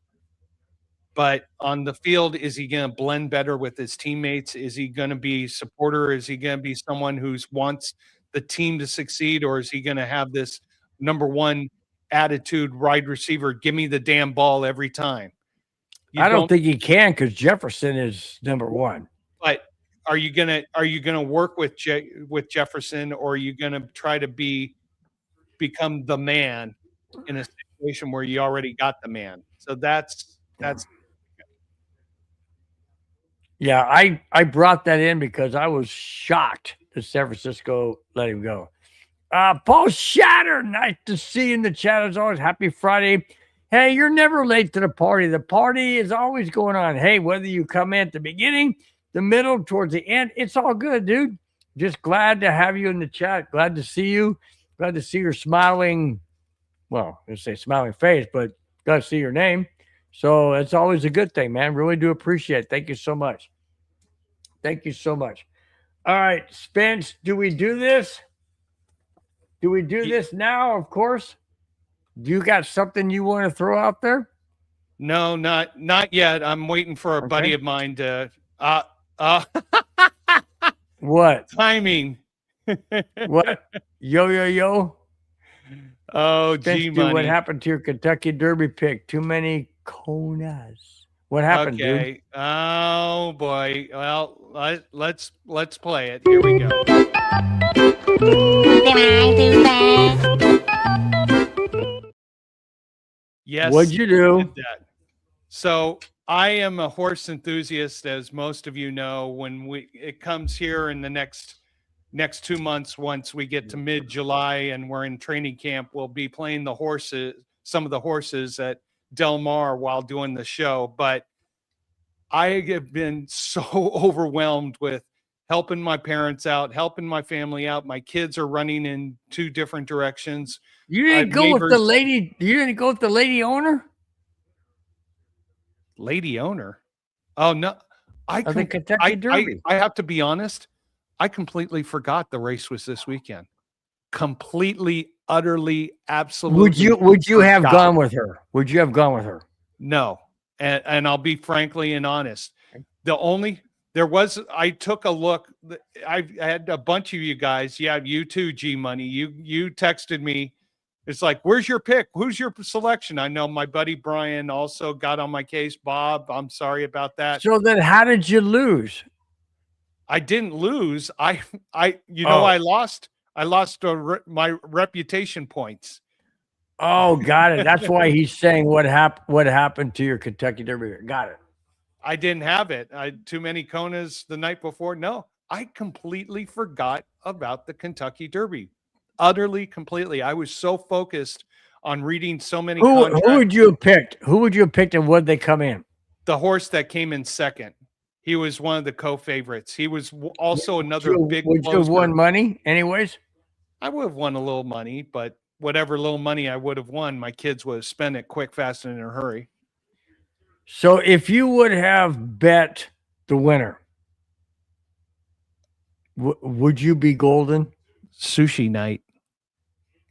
But on the field, is he going to blend better with his teammates? Is he going to be a supporter? Is he going to be someone who wants the team to succeed? Or is he going to have this number one attitude wide receiver, give me the damn ball every time? I don't think he can because Jefferson is number one. But are you gonna work with Jefferson, or are you gonna try to become the man in a situation where you already got the man? So that's Yeah, I brought that in because I was shocked that San Francisco let him go. Paul Shatter, nice to see you in the chat as always. Happy Friday. Hey, you're never late to the party. The party is always going on. Hey, whether you come in at the beginning, the middle, towards the end, it's all good, dude. Just glad to have you in the chat. Glad to see you. Glad to see your smiling, well, I say smiling face, but glad to see your name. So it's always a good thing, man. Really do appreciate it. Thank you so much. Thank you so much. All right, Spence, do we do this? Do we do this now? Of course. Do you got something you want to throw out there? No, not yet. I'm waiting for a buddy of mine to what timing. What? Yo. Oh, Spence, gee, dude, money. what happened to your Kentucky Derby pick? Too many Konas. What happened, dude? Oh boy. Well, let's play it. Here we go. Did I do that? Yes. What'd you do? did that. So I am a horse enthusiast, as most of you know. When it comes here in the next 2 months, once we get to mid-July and we're in training camp, we'll be playing some of the horses at Del Mar while doing the show. But I have been so overwhelmed with helping my parents out, helping my family out. My kids are running in 2 different directions. You didn't go with the lady. You didn't go with the lady owner. Lady owner. Oh no, I think Kentucky Derby. I have to be honest. I completely forgot the race was this weekend. Completely, utterly, absolutely. Would you have gone with her? Would you have gone with her? No, and I'll be frankly and honest. I took a look. I had a bunch of you guys. Yeah, you too, G Money. You texted me. It's like, where's your pick? Who's your selection? I know my buddy Brian also got on my case. Bob, I'm sorry about that. So then how did you lose? I didn't lose. I lost. I lost my reputation points. Oh, got it. That's why he's saying what happened to your Kentucky Derby. Got it. I didn't have it. I had too many Konas the night before. No, I completely forgot about the Kentucky Derby. Utterly, completely. I was so focused on reading so many contracts. Who would you have picked? Who would you have picked and would they come in? The horse that came in second. He was one of the co-favorites. He was also another big. Would you have won money anyways? I would have won a little money, but whatever little money I would have won, my kids would have spent it quick, fast, and in a hurry. So if you would have bet the winner, would you be golden? Sushi night.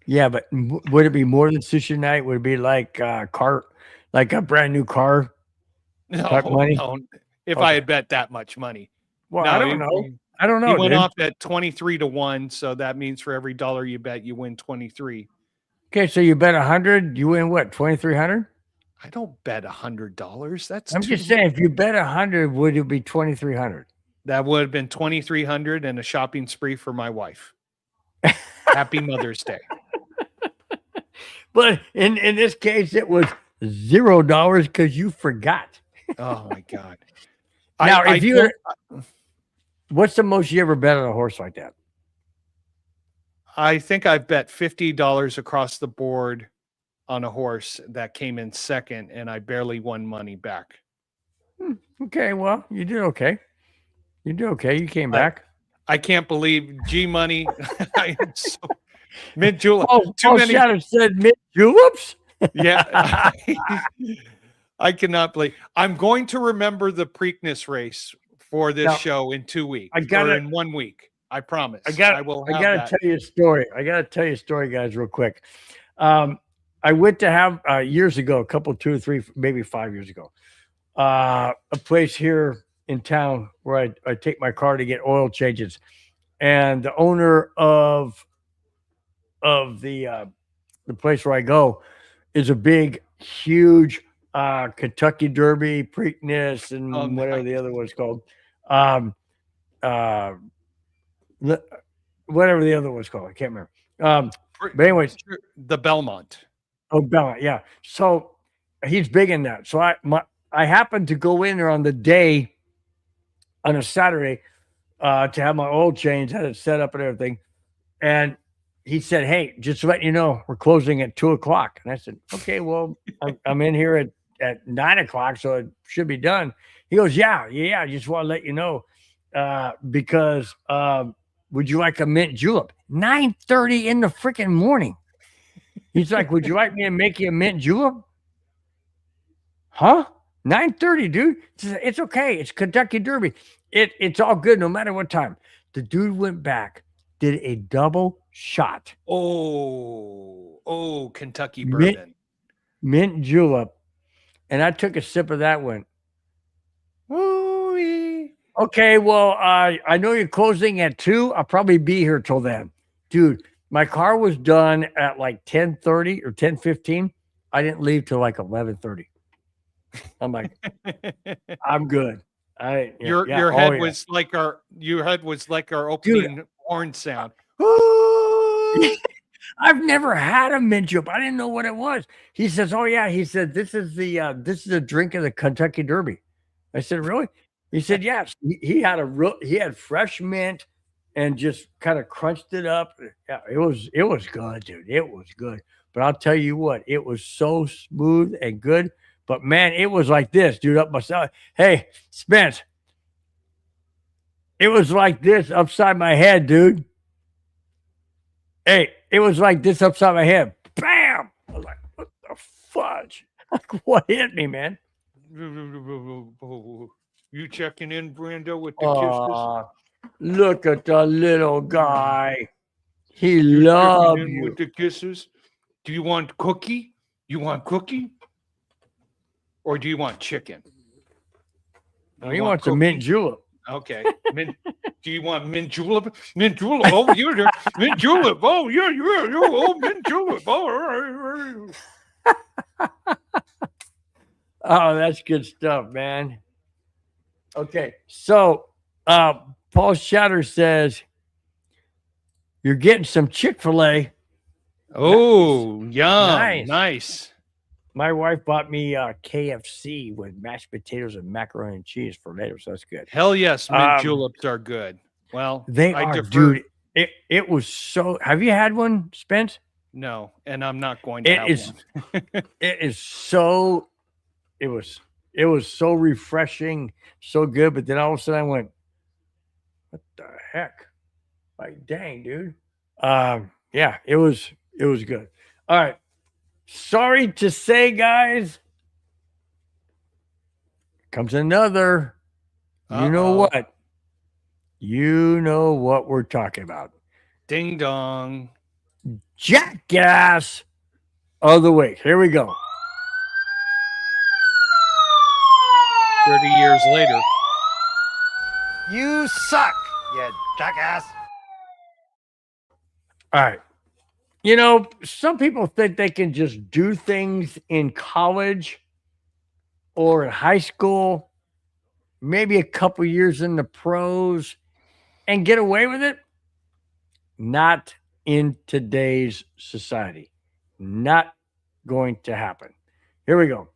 Yeah, but would it be more than sushi night? Would it be like a brand new car? No, money? No. If I had bet that much money. Well, no, I don't know. I don't know. He went off at 23-1, so that means for every dollar you bet, you win 23. Okay, so you bet 100, you win what? 2,300? I don't bet $100. That's. I'm just saying, if you bet 100, would it be 2,300? That would have been 2,300 and a shopping spree for my wife. Happy Mother's Day. But in this case, it was $0 because you forgot. Oh my God. Now, what's the most you ever bet on a horse like that? I think I've bet $50 across the board on a horse that came in second, and I barely won money back. Okay, well, you did okay. You did okay. You came back. I can't believe G Money. I am so mid julep. Oh, Shadow said mid juleps. Yeah, I cannot believe. I'm going to remember the Preakness race for this show in 2 weeks. In 1 week. I promise. I gotta tell you a story. I gotta tell you a story, guys, real quick. I went to have years ago, 2 or 3, maybe 5 years ago, a place here in town where I take my car to get oil changes, and the owner of the place where I go is a big, huge Kentucky Derby, Preakness, and whatever the other one's called. Uh, whatever the other one's called. I can't remember. But anyways, the Belmont. Oh, Belmont, yeah. So he's big in that. So I happened to go in there on the day on a Saturday to have my oil change, had it set up and everything. And he said, "Hey, just to let you know, we're closing at 2:00." And I said, "Okay, well, I'm in here at 9:00, so it should be done." He goes, "Yeah. I just want to let you know because would you like a mint julep?" 9:30 in the freaking morning. He's like, "Would you like me to make you a mint julep?" Huh? 9:30, dude. It's okay. It's Kentucky Derby. It's all good no matter what time. The dude went back, did a double shot. Oh, Kentucky bourbon. Mint julep. And I took a sip of that one. Ooh-wee. Okay, well, I know you're closing at 2:00. I'll probably be here till then. Dude, my car was done at like 10:30 or 10:15. I didn't leave till like 11:30. I'm like, I'm good. Your head was like our opening horn sound. I've never had a mint julep. I didn't know what it was. He says, "Oh yeah." He said, "This is a drink of the Kentucky Derby." I said, "Really?" He said, "Yes." He had fresh mint and just kind of crunched it up. Yeah, it was good, dude. It was good. But I'll tell you what, it was so smooth and good. But man, it was like this, dude, up my side. Hey, Spence, it was like this upside my head, dude. Hey, it was like this upside my head. Bam! I was like, what the fudge? Like, what hit me, man? You checking in, Brando, with the kisses? Look at the little guy. He loves you. With the kisses. Do you want cookie? You want cookie? Or do you want chicken? No, he wants a mint julep. Okay. Do you want mint julep? Mint julep. Oh, you're there. Mint julep. Oh, yeah. Oh, mint julep. Oh, oh, that's good stuff, man. Okay. So Paul Shatter says you're getting some Chick-fil-A. Oh, yum. Nice. My wife bought me KFC with mashed potatoes and macaroni and cheese for later, so that's good. Hell yes, mint juleps are good. Well, they are, dude. It was so. Have you had one, Spence? No, and I'm not going to have one. It is so. It was so refreshing, so good. But then all of a sudden, I went, "What the heck?" Like, dang, dude. Yeah, it was good. All right. Sorry to say, guys, comes another. You know what? You know what we're talking about. Ding dong. Jackass of the week. Here we go. 30 years later. You suck, you jackass. All right. You know, some people think they can just do things in college or in high school, maybe a couple years in the pros, and get away with it. Not in today's society. Not going to happen. Here we go.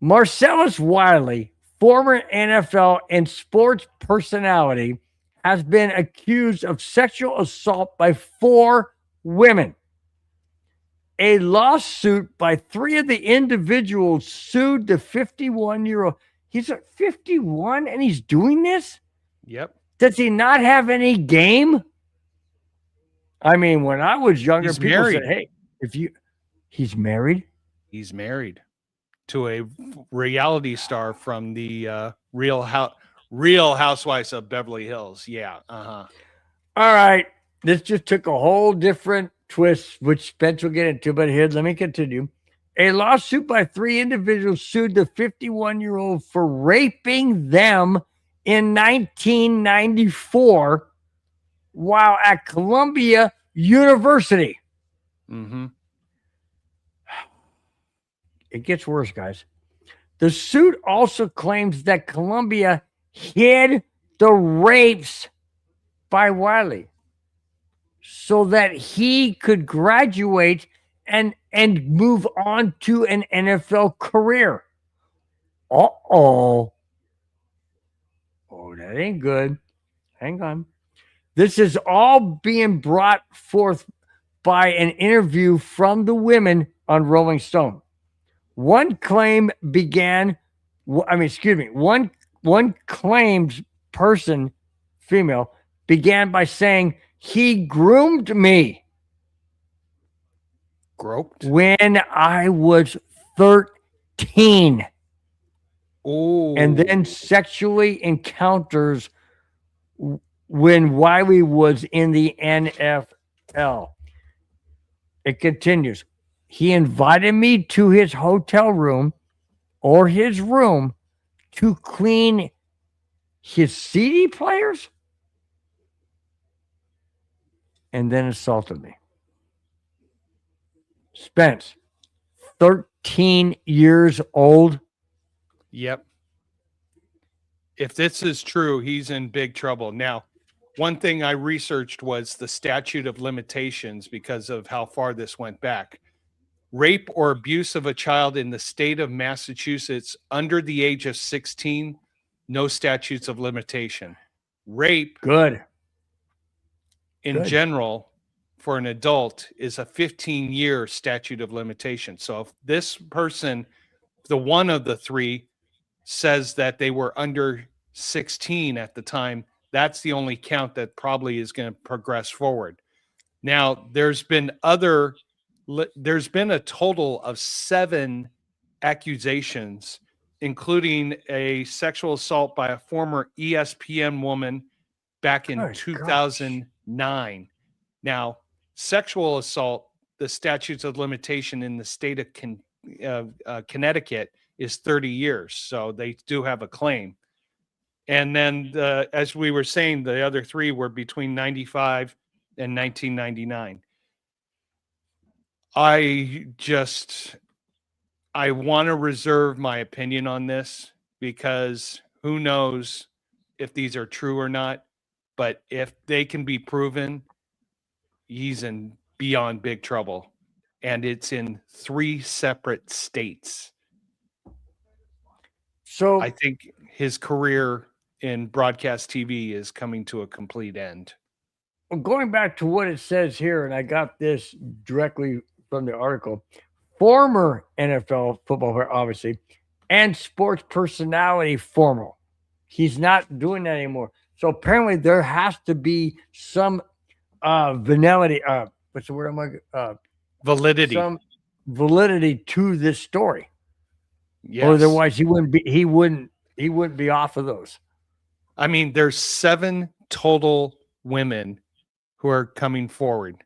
Marcellus Wiley, former NFL and sports personality, has been accused of sexual assault by 4 women. A lawsuit by 3 of the individuals sued the 51-year-old. He's 51 and he's doing this? Yep. Does he not have any game? I mean, when I was younger, he's people married. said, hey, he's married? He's married to a reality star from the Real Housewives of Beverly Hills. Yeah. All right. This just took a whole different twist, which Spence will get into, but here, let me continue. A lawsuit by 3 individuals sued the 51-year-old for raping them in 1994 while at Columbia University. Mm-hmm. It gets worse, guys. The suit also claims that Columbia hid the rapes by Wiley so that he could graduate and move on to an NFL career. Uh-oh. Oh, that ain't good. Hang on. This is all being brought forth by an interview from the women on Rolling Stone. One claim began, one claimed person, female, began by saying, he groomed me Groped. when I was 13 Oh, and then sexually encounters when Wiley was in the NFL. It continues. He invited me to his hotel room or his room to clean his CD players and then assaulted me. Spence, 13 years old. Yep. If this is true, he's in big trouble. Now, one thing I researched was the statute of limitations because of how far this went back. Rape or abuse of a child in the state of Massachusetts under the age of 16, no statutes of limitation. Rape Good. in Good. general for an adult is a 15-year statute of limitation. So if this person, the one of the three, says that they were under 16 at the time, that's the only count that probably is going to progress forward. Now, there's been a total of 7 accusations, including a sexual assault by a former ESPN woman back in Good 2009. Now, sexual assault, the statutes of limitation in the state of Connecticut is 30 years. So they do have a claim. And then, as we were saying, the other 3 were between 95 and 1999. I want to reserve my opinion on this because who knows if these are true or not. But if they can be proven, he's in beyond big trouble. And it's in 3 separate states. So I think his career in broadcast TV is coming to a complete end. going back to what it says here, and I got this directly from the article, former NFL football player, obviously, and sports personality formal. He's not doing that anymore. So apparently there has to be some validity. What's the word? Validity. Some validity to this story. Yes. Or otherwise he wouldn't be off of those. I mean, there's 7 total women who are coming forward.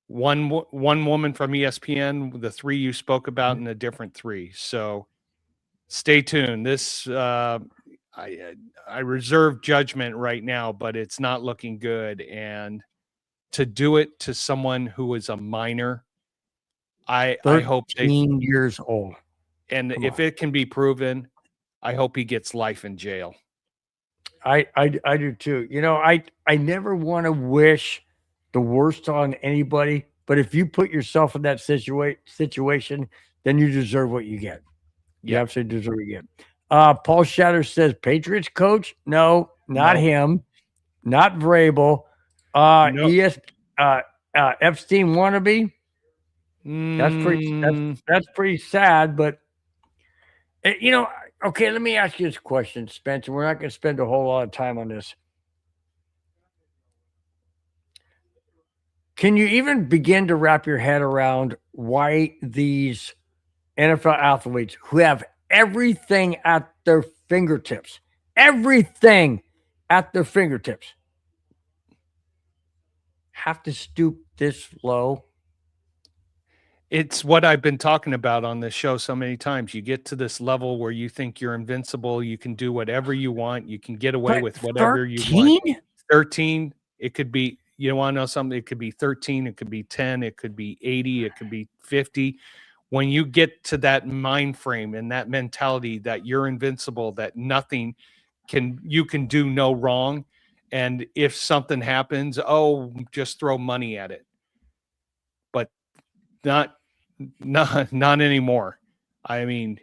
One woman from ESPN, the 3 you spoke about, and a different 3. So stay tuned. This I reserve judgment right now, but it's not looking good. And to do it to someone who was a minor, I hope 13 years old. And Come if on. it can be proven, I hope he gets life in jail. I do too. You know, I never want to wish the worst on anybody, but if you put yourself in that situation, then you deserve what you get. You Yeah. absolutely deserve what you get. Paul Shatter says Patriots coach. No, not No. him. Not Vrabel. No. Epstein wannabe. That's pretty sad, but you know, okay, let me ask you this question, Spencer. We're not going to spend a whole lot of time on this. Can you even begin to wrap your head around why these NFL athletes who have everything at their fingertips, have to stoop this low? It's what I've been talking about on this show so many times. You get to this level where you think you're invincible. You can do whatever you want. You can get away But with whatever you want. 13? 13, it could be, you want to know something? It could be 13, it could be 10, it could be 80, it could be 50. when you get to that mind frame and that mentality that you're invincible, that nothing you can do no wrong. And if something happens, just throw money at it. But not anymore. I mean,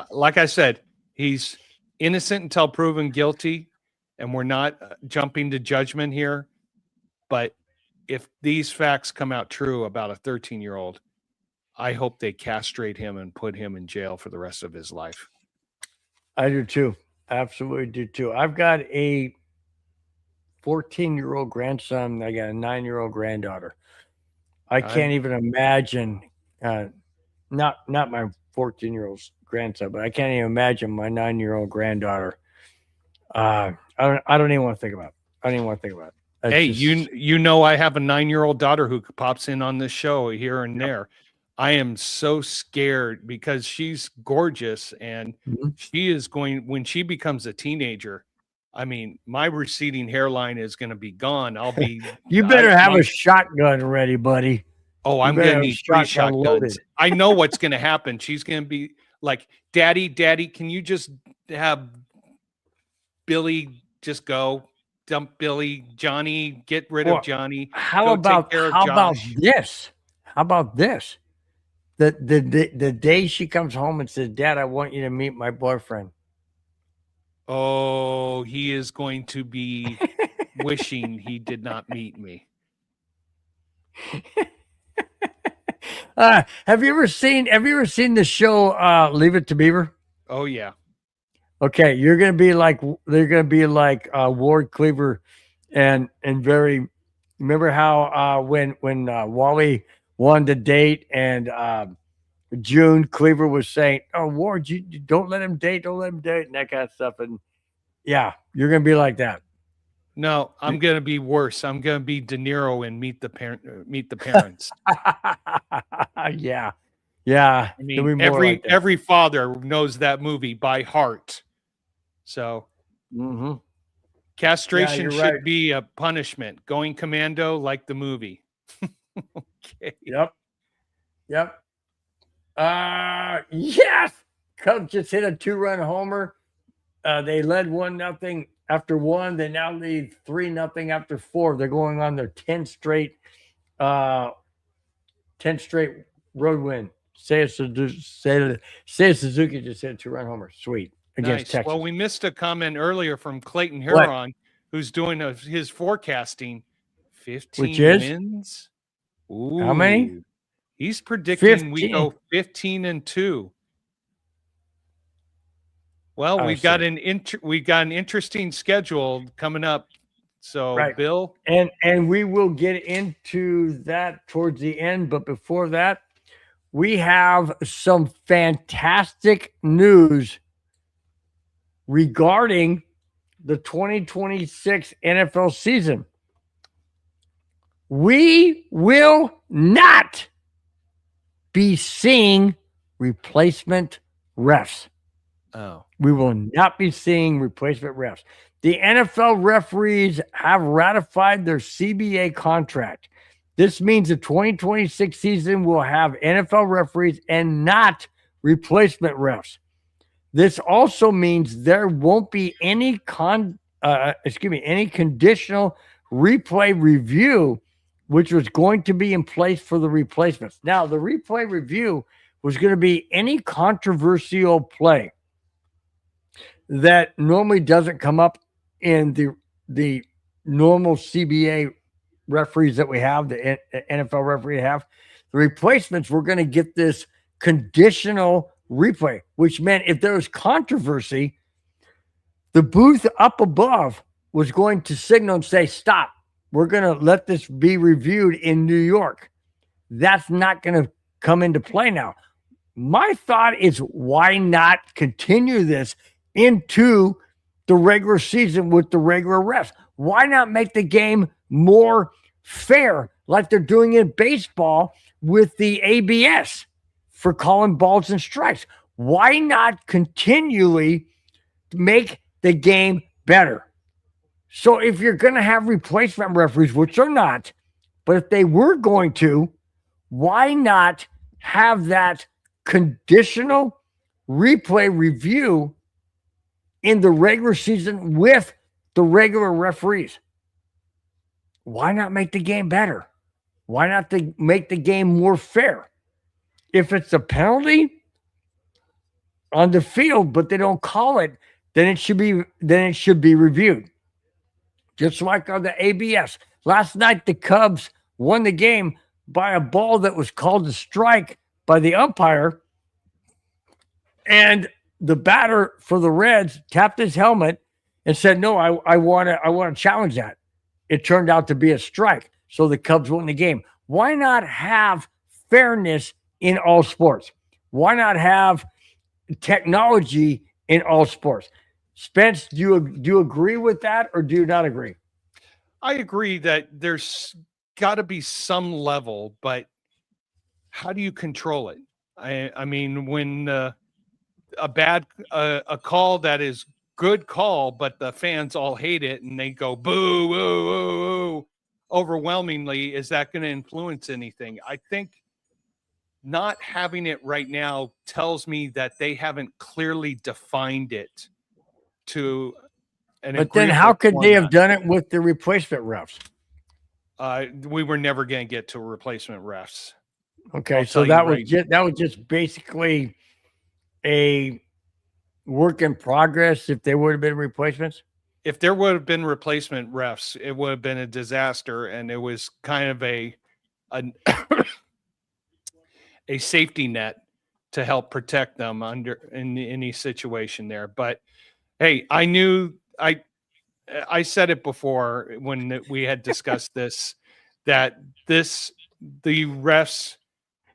like I said, he's innocent until proven guilty, and we're not jumping to judgment here. But if these facts come out true about a 13-year-old, I hope they castrate him and put him in jail for the rest of his life. I do too. Absolutely do too. I've got a 14-year-old grandson. I got a 9-year-old granddaughter. I can't even imagine, not my 14-year-old grandson, but I can't even imagine my 9-year-old granddaughter. I don't even want to think about it. I don't even want to think about it. Hey, you know, I have a 9-year-old daughter who pops in on this show here and there. I am so scared because she's gorgeous, and she is going, when she becomes a teenager, I mean, my receding hairline is going to be gone. I'll be. You better have a shotgun ready, buddy. Oh, I'm going to need 3 shotguns. I know what's going to happen. She's going to be like, Daddy, can you just have Billy just go? Dump Billy, Johnny, get rid of Johnny. How about this? How about this? The day she comes home and says, Dad, I want you to meet my boyfriend. Oh, he is going to be wishing he did not meet me. Have you ever seen the show Leave It to Beaver? Oh yeah. Okay, they're gonna be like Ward Cleaver and very. Remember how when Wally wanted to date and June Cleaver was saying, "Oh Ward, you don't let him date, and that kind of stuff." And yeah, you're gonna be like that. No, I'm gonna be worse. I'm gonna be De Niro and Meet the Parents. Yeah. I mean, every father knows that movie by heart. So, castration should be a punishment. Going commando like the movie. Okay. Yep. Yes. Cubs just hit a 2-run homer. They led 1-0 after 1. They now lead 3-0 after 4. They're going on their 10th straight road win. Seiya Suzuki just hit a 2-run homer. Sweet. Against Nice. Texas. Well, we missed a comment earlier from Clayton Huron, who's doing his forecasting. 15 wins. Ooh. How many? He's predicting 15. we go 15-2. Well, we've got an interesting schedule coming up. So, Bill, and we will get into that towards the end, but before that, we have some fantastic news regarding the 2026 NFL season. We will not be seeing replacement refs. Oh. We will not be seeing replacement refs. The NFL referees have ratified their CBA contract. This means the 2026 season will have NFL referees and not replacement refs. This also means there won't be any conditional replay review, which was going to be in place for the replacements. Now, the replay review was going to be any controversial play that normally doesn't come up in the normal CBA referees that we have, the NFL referee have. The replacements were going to get this conditional replay, which meant if there was controversy, the booth up above was going to signal and say, stop, we're going to let this be reviewed in New York. That's not going to come into play now. My thought is, why not continue this into the regular season with the regular refs? Why not make the game more fair like they're doing in baseball with the ABS for calling balls and strikes? Why not continually make the game better? So if you're going to have replacement referees, which are not, but if they were going to, why not have that conditional replay review in the regular season with the regular referees? Why not make the game better? Why not make the game more fair? If it's a penalty on the field, but they don't call it, then it should be reviewed. Just like on the ABS. Last night, the Cubs won the game by a ball that was called a strike by the umpire. And the batter for the Reds tapped his helmet and said, no, I want to challenge that. It turned out to be a strike. So the Cubs won the game. Why not have fairness in all sports? Why not have technology in all sports? Spence, do you agree with that, or do you not agree? I agree that there's got to be some level, but how do you control it? I mean, when a call that is good call, but the fans all hate it and they go boo, boo, boo, boo, overwhelmingly, is that going to influence anything? I think not having it right now tells me that they haven't clearly defined it to an But then how could format. they have done it with the replacement refs? We were never going to get to replacement refs. Okay, so that was just basically a work in progress if there would have been replacements. If there would have been replacement refs, it would have been a disaster, and it was kind of a safety net to help protect them in any situation there. But hey, I said it before when we had discussed this, that the refs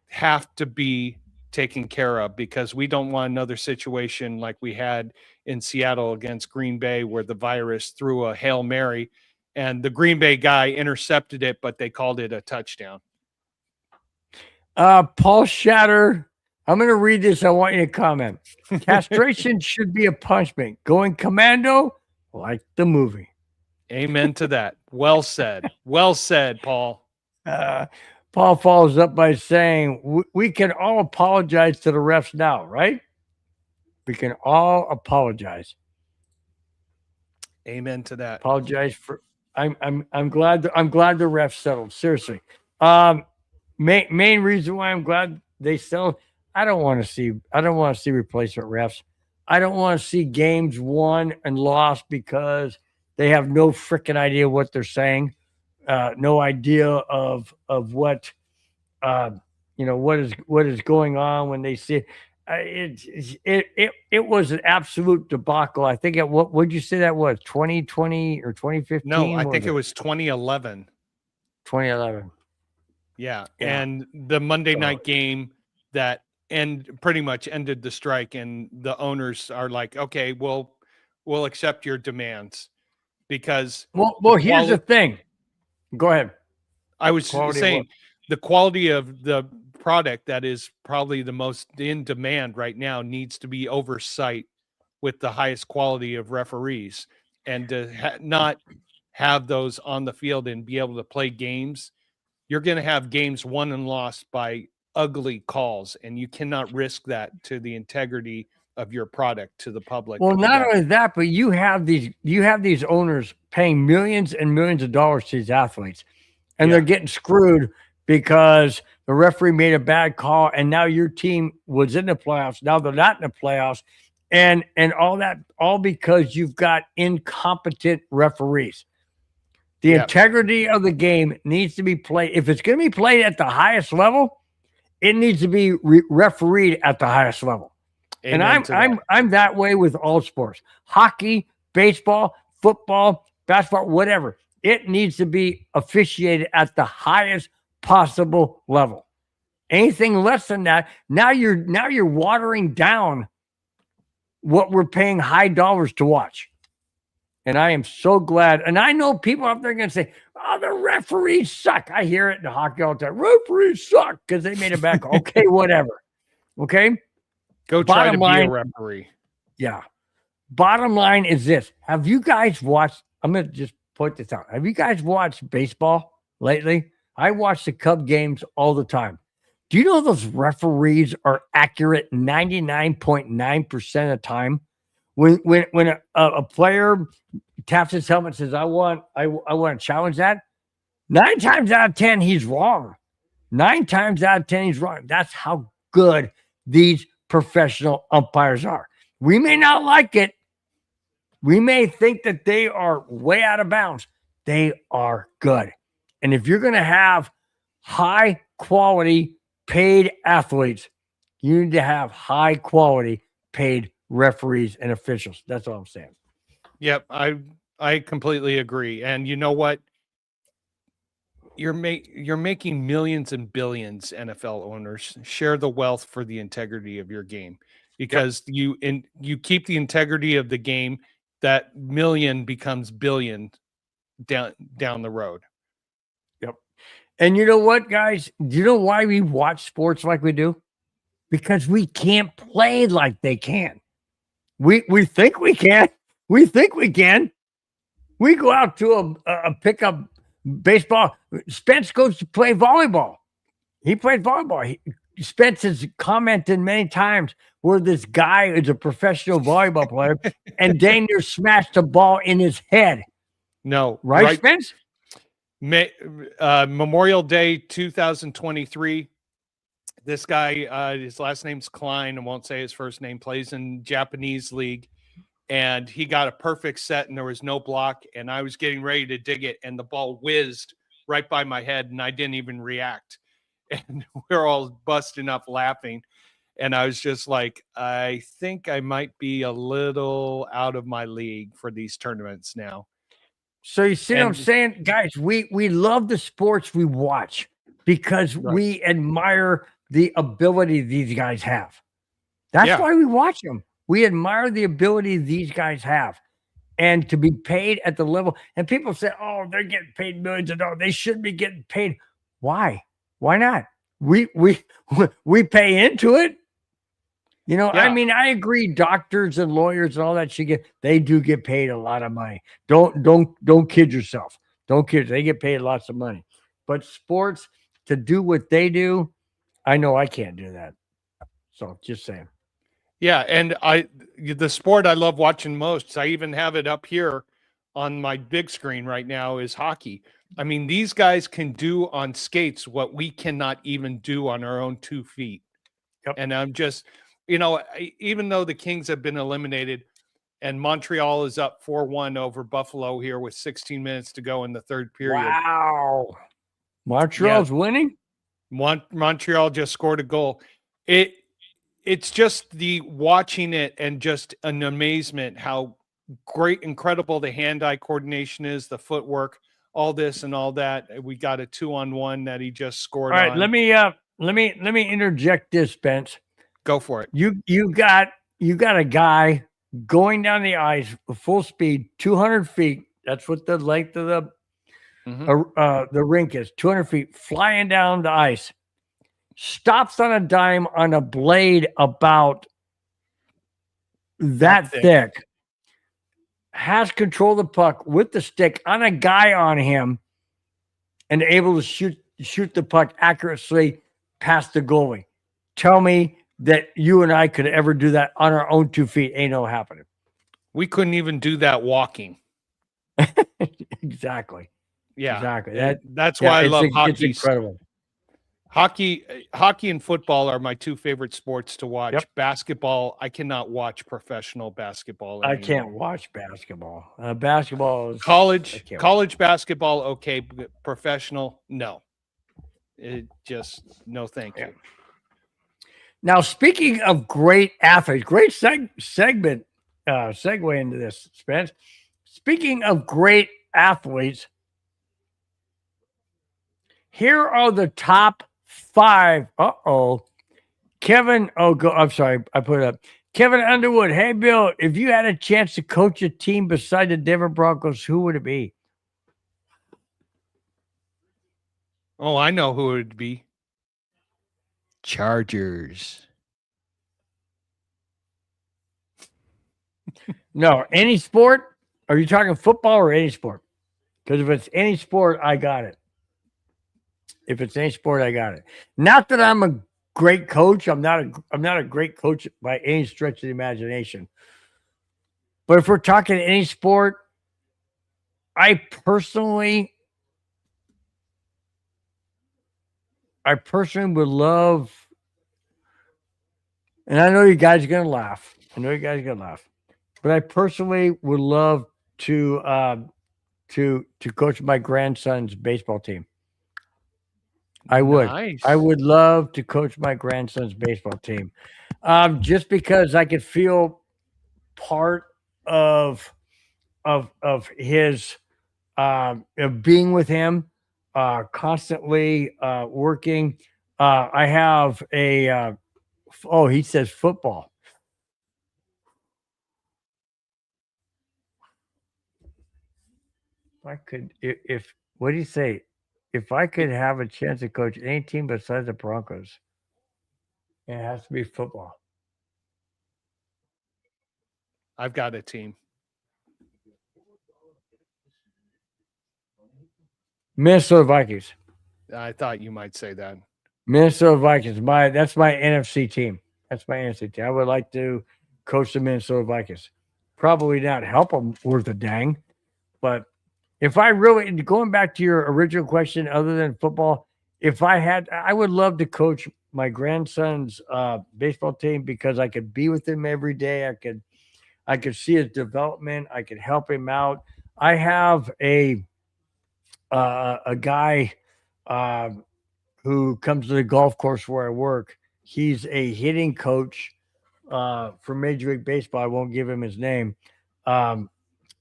have to be taken care of, because we don't want another situation like we had in Seattle against Green Bay, where the virus threw a Hail Mary and the Green Bay guy intercepted it, but they called it a touchdown. Paul Shatter, I'm going to read this. I want you to comment. Castration should be a punishment. Going commando, like the movie. Amen to that. Well said. Well said, Paul. Paul follows up by saying, we can all apologize to the refs now, right? We can all apologize. Amen to that. Apologize for. I'm glad the refs settled. Seriously. Main reason why I'm glad they settled. I don't want to see replacement refs. I don't want to see games won and lost because they have no freaking idea what they're saying. No idea of what what is going on when they see it was an absolute debacle. I think what would you say that was 2020 or 2015? No, I think it was 2011. 2011. Yeah. And the Monday night game that pretty much ended the strike, and the owners are like, okay, we'll accept your demands, because here's the thing. Go ahead. I was saying the quality of the product that is probably the most in demand right now needs to be oversight with the highest quality of referees, and to not have those on the field and be able to play games. You're going to have games won and lost by ugly calls, and you cannot risk that to the integrity of your product to the public. Well, not only that, but you have these owners paying millions and millions of dollars to these athletes, and they're getting screwed because the referee made a bad call, and now your team was in the playoffs. Now they're not in the playoffs, and all because you've got incompetent referees. The integrity of the game needs to be played. If it's going to be played at the highest level, it needs to be refereed at the highest level. Amen. And I'm that way with all sports: hockey, baseball, football, basketball, whatever. It needs to be officiated at the highest possible level. Anything less than that, now you're watering down what we're paying high dollars to watch. And I am so glad. And I know people up there going to say, oh, the referees suck. I hear it in hockey all the time. Referees suck because they made a bad call. Okay, whatever. Okay? Go try to be a referee. Yeah. Bottom line is this. Have you guys watched, I'm going to just point this out. Have you guys watched baseball lately? I watch the Cub games all the time. Do you know those referees are accurate 99.9% of the time? When a player taps his helmet and says, I want to challenge that, 9 times out of 10, he's wrong. 9 times out of 10, he's wrong. That's how good these professional umpires are. We may not like it. We may think that they are way out of bounds. They are good. And if you're going to have high quality paid athletes, you need to have high quality paid referees and officials. That's all I'm saying. Yep, I completely agree. And you know what? You're making millions and billions, NFL owners. Share the wealth for the integrity of your game, because you keep the integrity of the game. That million becomes billion down the road. Yep. And you know what, guys? Do you know why we watch sports like we do? Because we can't play like they can. We think we can. We think we can. We go out to a pickup baseball. Spence goes to play volleyball. He plays volleyball. Spence has commented many times where this guy is a professional volleyball player and dang near smashed a ball in his head. No, right. Spence? Memorial Day 2023. This guy, his last name's Klein, I won't say his first name, plays in Japanese league. And he got a perfect set and there was no block. And I was getting ready to dig it and the ball whizzed right by my head and I didn't even react. And we're all busting up laughing. And I was just like, I think I might be a little out of my league for these tournaments now. So you see what I'm saying? Guys, we love the sports we watch because we admire the ability these guys have. That's why we watch them. We admire the ability these guys have. And to be paid at the level, and people say, oh, they're getting paid millions of dollars. They should be getting paid. Why? Why not? We pay into it. You know, I mean, I agree. Doctors and lawyers and all that they do get paid a lot of money. Don't kid yourself. Don't kid. They get paid lots of money. But sports, to do what they do, I know I can't do that. So just saying. Yeah, and the sport I love watching most, I even have it up here on my big screen right now, is hockey. I mean, these guys can do on skates what we cannot even do on our own 2 feet. Yep. And I'm just, you know, even though the Kings have been eliminated and Montreal is up 4-1 over Buffalo here with 16 minutes to go in the third period. Wow. Montreal's winning? Montreal just scored a goal. It's just the watching it and just an amazement how great, incredible the hand-eye coordination is, the footwork, all this and all that. We got a 2-on-1 that he just scored. All right, on. Let me interject this, Spence. Go for it. You got a guy going down the ice full speed, 200 feet. That's what the length of the rink is, 200 feet, flying down the ice. Stops on a dime on a blade about that thick. Has control of the puck with the stick on a guy on him and able to shoot the puck accurately past the goalie. Tell me that you and I could ever do that on our own 2 feet. Ain't no happening. We couldn't even do that walking. Exactly. Yeah. Exactly. That's why I love hockey. It's incredible. Hockey and football are my 2 favorite sports to watch. Yep. Basketball, I cannot watch professional basketball anymore. I can't watch basketball. Basketball is college basketball, okay, but professional, no. It just no, thank you. Now, speaking of great athletes, great segue into this, Spence. Speaking of great athletes, here are the top 5. Kevin. I'm sorry. I put it up. Kevin Underwood. Hey, Bill, if you had a chance to coach a team beside the Denver Broncos, who would it be? Oh, I know who it would be. Chargers. No, any sport? Are you talking football or any sport? Because if it's any sport, I got it. If it's any sport, I got it. Not that I'm a great coach. I'm not a great coach by any stretch of the imagination. But if we're talking any sport, I personally would love, and I know you guys are gonna laugh. But I personally would love to coach my grandson's baseball team. I would. Nice. I would love to coach my grandson's baseball team, just because I could feel part of his of being with him, constantly working. I have a he says football. I could, if what do you say? If I could have a chance to coach any team besides the Broncos, it has to be football. I've got a team. Minnesota Vikings. I thought you might say that. Minnesota Vikings. That's my NFC team. That's my NFC team. I would like to coach the Minnesota Vikings. Probably not help them worth a dang, but if I really, going back to your original question, other than football, if I had, I would love to coach my grandson's baseball team because I could be with him every day. I could see his development. I could help him out. I have a guy who comes to the golf course where I work. He's a hitting coach for Major League Baseball. I won't give him his name.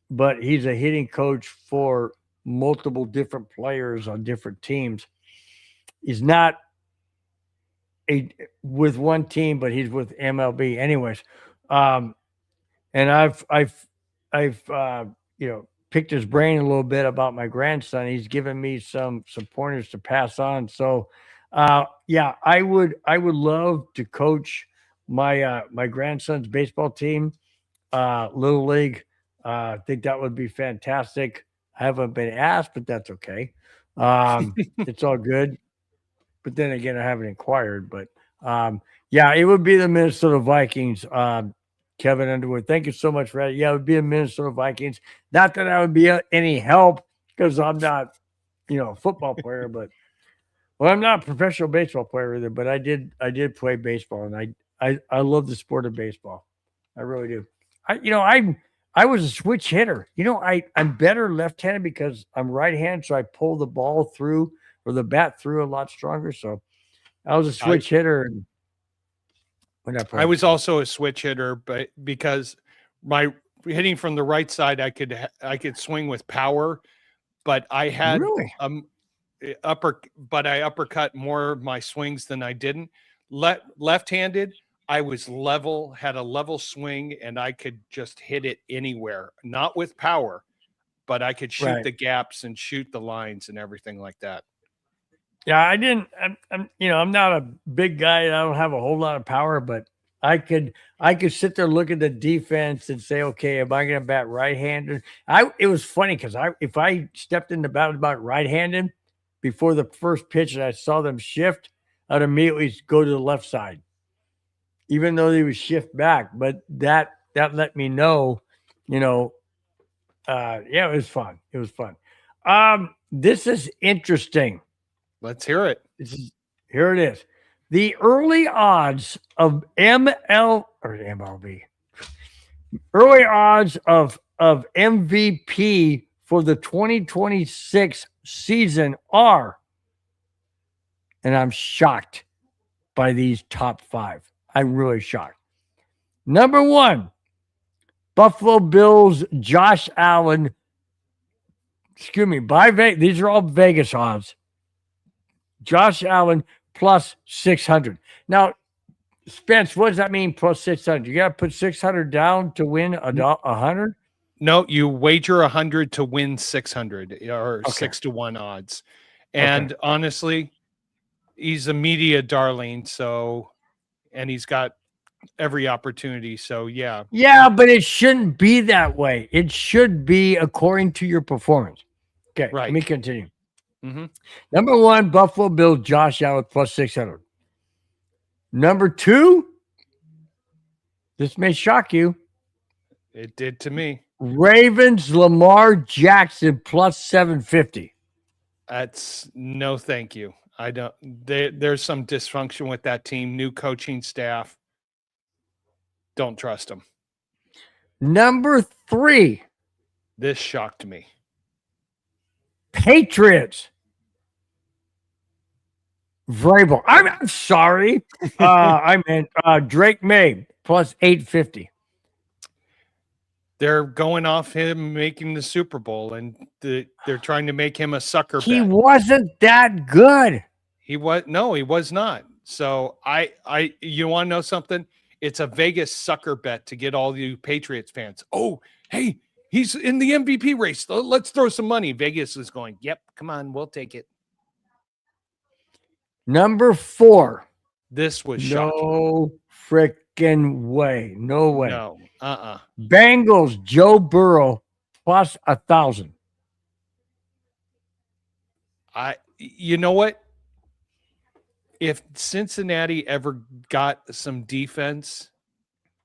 But he's a hitting coach for multiple different players on different teams. He's not with one team, but he's with MLB. Anyways, and I've picked his brain a little bit about my grandson. He's given me some pointers to pass on. So, yeah, I would love to coach my my grandson's baseball team, Little League. I think that would be fantastic. I haven't been asked, but that's okay. It's all good. But then again, I haven't inquired. But yeah, it would be the Minnesota Vikings. Kevin Underwood, thank you so much for that. Yeah, it would be the Minnesota Vikings. Not that I would be any help because I'm not, a football player, but I'm not a professional baseball player either. But I did play baseball, and I love the sport of baseball. I really do. I was a switch hitter. I'm better left-handed because I'm right-handed, so I pull the ball through or the bat through a lot stronger. So I was a switch hitter. And I was also a switch hitter, but because my hitting from the right side, I could swing with power, but I had I uppercut more of my swings than I didn't. Left-handed, I was had a level swing, and I could just hit it anywhere, not with power, but I could shoot the gaps and shoot the lines and everything like that. Yeah, I'm not a big guy. I don't have a whole lot of power, but I could sit there, look at the defense and say, okay, am I going to bat right-handed? It was funny because if I stepped in the bat about right-handed before the first pitch and I saw them shift, I'd immediately go to the left side, even though they would shift back. But that let me know, yeah, it was fun. It was fun. This is interesting. Let's hear it. Here it is. The early odds of MLB. Early odds of MVP for the 2026 season are, and I'm shocked by these top five. I'm really shocked. Number one, Buffalo Bills, Josh Allen. Excuse me, these are all Vegas odds. Josh Allen plus 600. Now, Spence, what does that mean plus 600? You got to put 600 down to win 100? No, you wager 100 to win 600 or 6-1 odds. And honestly, he's a media darling, and he's got every opportunity. So, yeah. Yeah, but it shouldn't be that way. It should be according to your performance. Okay, right. Let me continue. Mm-hmm. Number 1, Buffalo Bills, Josh Allen plus 600. Number 2, this may shock you, It did to me. Ravens, Lamar Jackson plus 750. That's no thank you. I don't. There's some dysfunction with that team. New coaching staff. Don't trust them. Number 3, This shocked me. Patriots. Vrabel. I'm sorry. I meant Drake May plus 850. They're going off him making the Super Bowl, and they're trying to make him a sucker He bet. wasn't that good. He was not. So you want to know something? It's a Vegas sucker bet to get all you Patriots fans. Oh, hey, he's in the MVP race. Let's throw some money. Vegas is going, yep, come on, we'll take it. Number 4. This was shocking. No freaking way. No way. No. Bengals, Joe Burrow plus 1,000. You know what? If Cincinnati ever got some defense,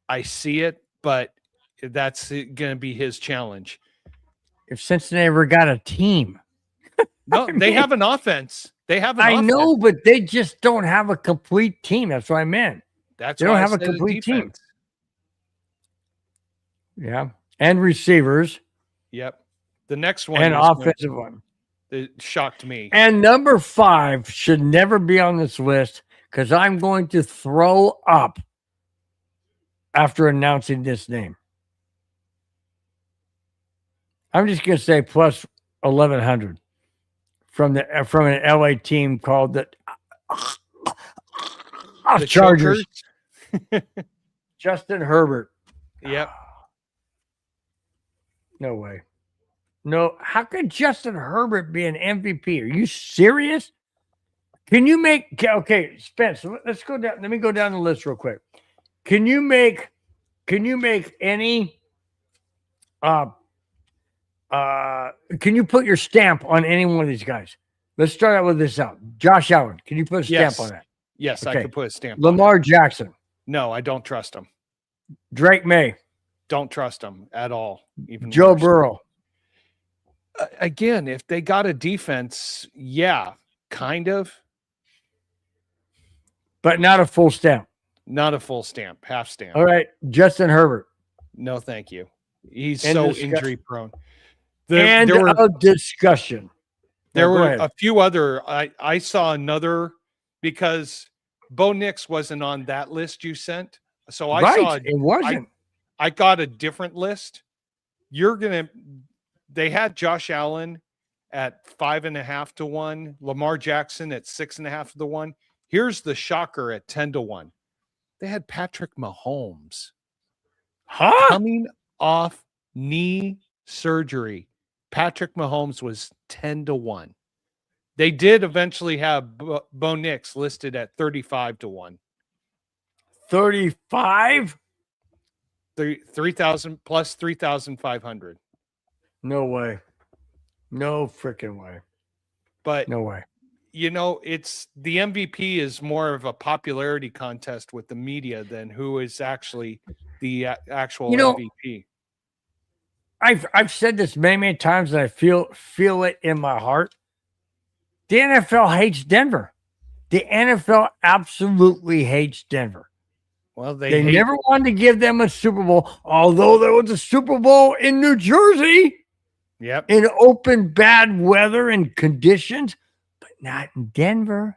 I see it, but that's going to be his challenge. If Cincinnati ever got a team. No, they have an offense. They have an I offense. know, but they just don't have a complete team. That's what I meant. That's they why don't I have a said complete team. defense. Yeah. And receivers. Yep. The next one And is offensive one. It shocked me. And number 5 should never be on this list because I'm going to throw up after announcing this name. I'm just going to say plus 1,100 from an LA team called the Chargers. Justin Herbert. Yep. No way. No, how could Justin Herbert be an MVP? Are you serious? Can you make Spence, let's go down. Let me go down the list real quick. Can you make any can you put your stamp on any one of these guys? Let's start out with this out. Josh Allen. Can you put a stamp on that? Yes, Okay. I could put a stamp. Lamar Jackson. No, I don't trust him. Drake May. Don't trust him at all. Even Joe worse. Burrow. Again, if they got a defense, yeah, kind of. But not a full stamp. Not a full stamp, half stamp. All right. Justin Herbert. No, thank you. He's End so discussion. injury prone. End of discussion. There Now, go were ahead. a few other. I saw another because Bo Nix wasn't on that list you sent. So I saw It wasn't. I got a different list. They had Josh Allen at 5.5 to 1, Lamar Jackson at 6.5 to 1. Here's the shocker at 10 to 1. They had Patrick Mahomes coming off knee surgery. Patrick Mahomes was 10 to 1. They did eventually have Bo Nix listed at 35 to 1. 35? 3,000 plus 3,500. No way. No freaking way. But No way. it's the MVP is more of a popularity contest with the media than who is actually the actual MVP. I've said this many times, and I feel it in my heart. The NFL hates Denver. The NFL absolutely hates Denver. Well, They never wanted to give them a Super Bowl, although there was a Super Bowl in New Jersey. Yep. In open bad weather and conditions, but not in Denver.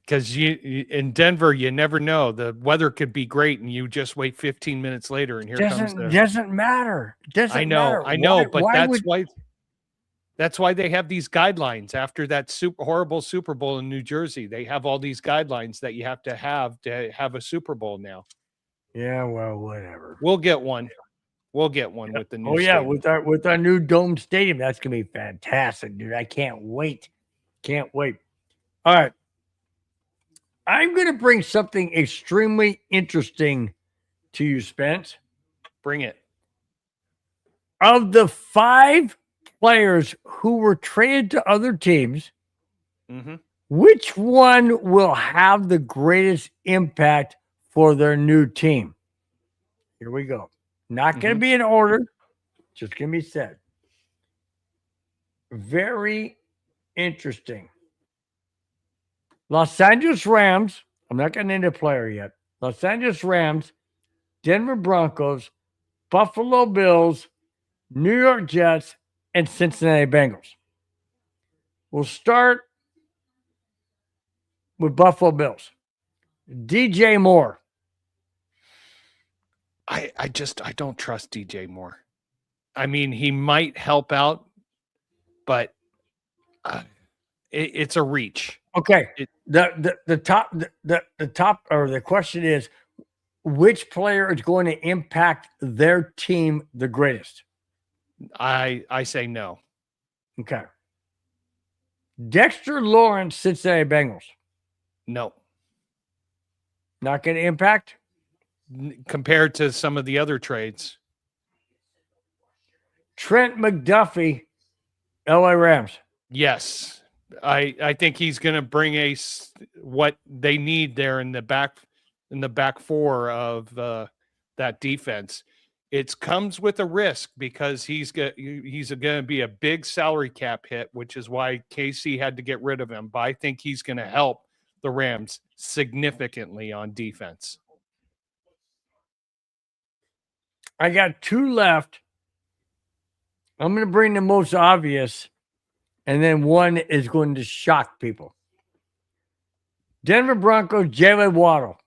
Because in Denver, you never know. The weather could be great, and you just wait 15 minutes later, and Doesn't matter. I know, but that's why they have these guidelines after that horrible Super Bowl in New Jersey. They have all these guidelines that you have to have a Super Bowl now. Yeah, well, whatever. We'll get one. We'll get one with the new. Oh yeah, stadium. with our new dome stadium, that's gonna be fantastic, dude. I can't wait. Can't wait. All right. I'm gonna bring something extremely interesting to you, Spence. Bring it. Of the 5 players who were traded to other teams, Mm-hmm. which one will have the greatest impact for their new team? Here we go. Not going to be in order, just going to be said. Very interesting. Los Angeles Rams. I'm not going to name the player yet. Los Angeles Rams, Denver Broncos, Buffalo Bills, New York Jets, and Cincinnati Bengals. We'll start with Buffalo Bills. DJ Moore. I don't trust DJ Moore. I mean, he might help out, but it's a reach. Okay. The top or the question is, which player is going to impact their team the greatest? I say no. Okay. Dexter Lawrence, Cincinnati Bengals. No. Not going to impact? Compared to some of the other trades. Trent McDuffie, LA Rams. Yes. I think he's going to bring what they need there in the back four of that defense. It comes with a risk because he's going to be a big salary cap hit, which is why KC had to get rid of him. But I think he's going to help the Rams significantly on defense. I got two left. I'm going to bring the most obvious, and then one is going to shock people. Denver Broncos, Jalen Waddle.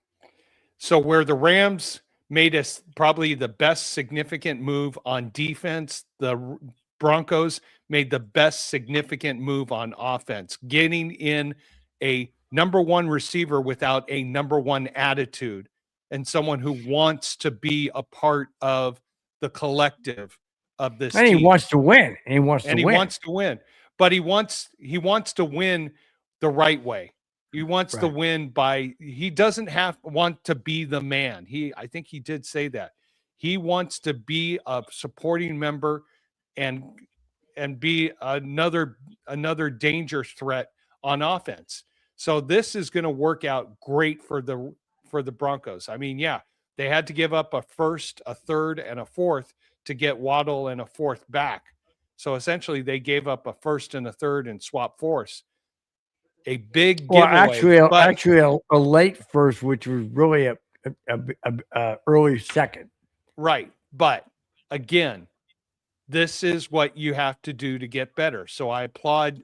So where the Rams made us probably the best significant move on defense, the Broncos made the best significant move on offense, getting in a number one receiver without a number one attitude and someone who wants to be a part of the collective of this and team. He wants to win. And he wants to win. But he wants to win the right way. He wants to win he doesn't want to be the man. I think he did say that. He wants to be a supporting member and be another danger threat on offense. So this is going to work out great for the Broncos. I mean, yeah, they had to give up a first, a third, and a fourth to get Waddle and a fourth back. So essentially they gave up a first and a third and swap fourths. A big giveaway. Actually, a late first, which was really a early second. Right. But again, this is what you have to do to get better. So I applaud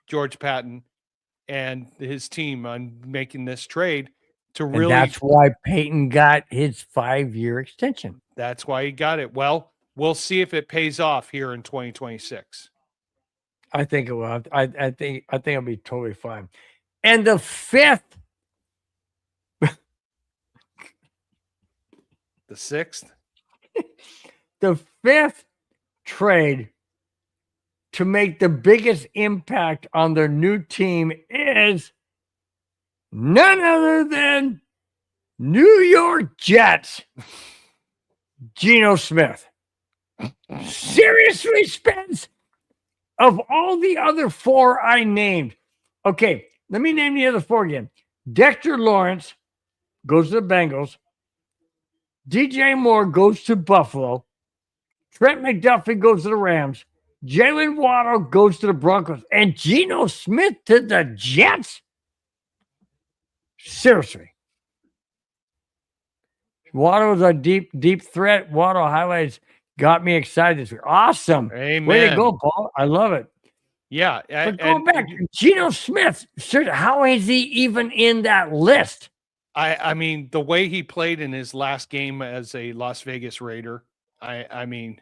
George Paton and his team on making this trade to really. And that's why Payton got his 5-year extension. That's why he got it. Well, we'll see if it pays off here in 2026. I think it will. I think it'll be totally fine. And the fifth, the sixth trade to make the biggest impact on their new team is none other than New York Jets, Geno Smith. Seriously, Spence? Of all the other four I named, okay, let me name the other four again. Dexter Lawrence goes to the Bengals. DJ Moore goes to Buffalo. Trent McDuffie goes to the Rams. Jalen Waddle goes to the Broncos. And Geno Smith to the Jets? Seriously. Waddle is a deep threat. Waddle highlights got me excited this week. Awesome. Amen. Way to go, Paul. I love it. Yeah. But going back, Geno Smith, how is he even in that list? I mean, the way he played in his last game as a Las Vegas Raider, I mean,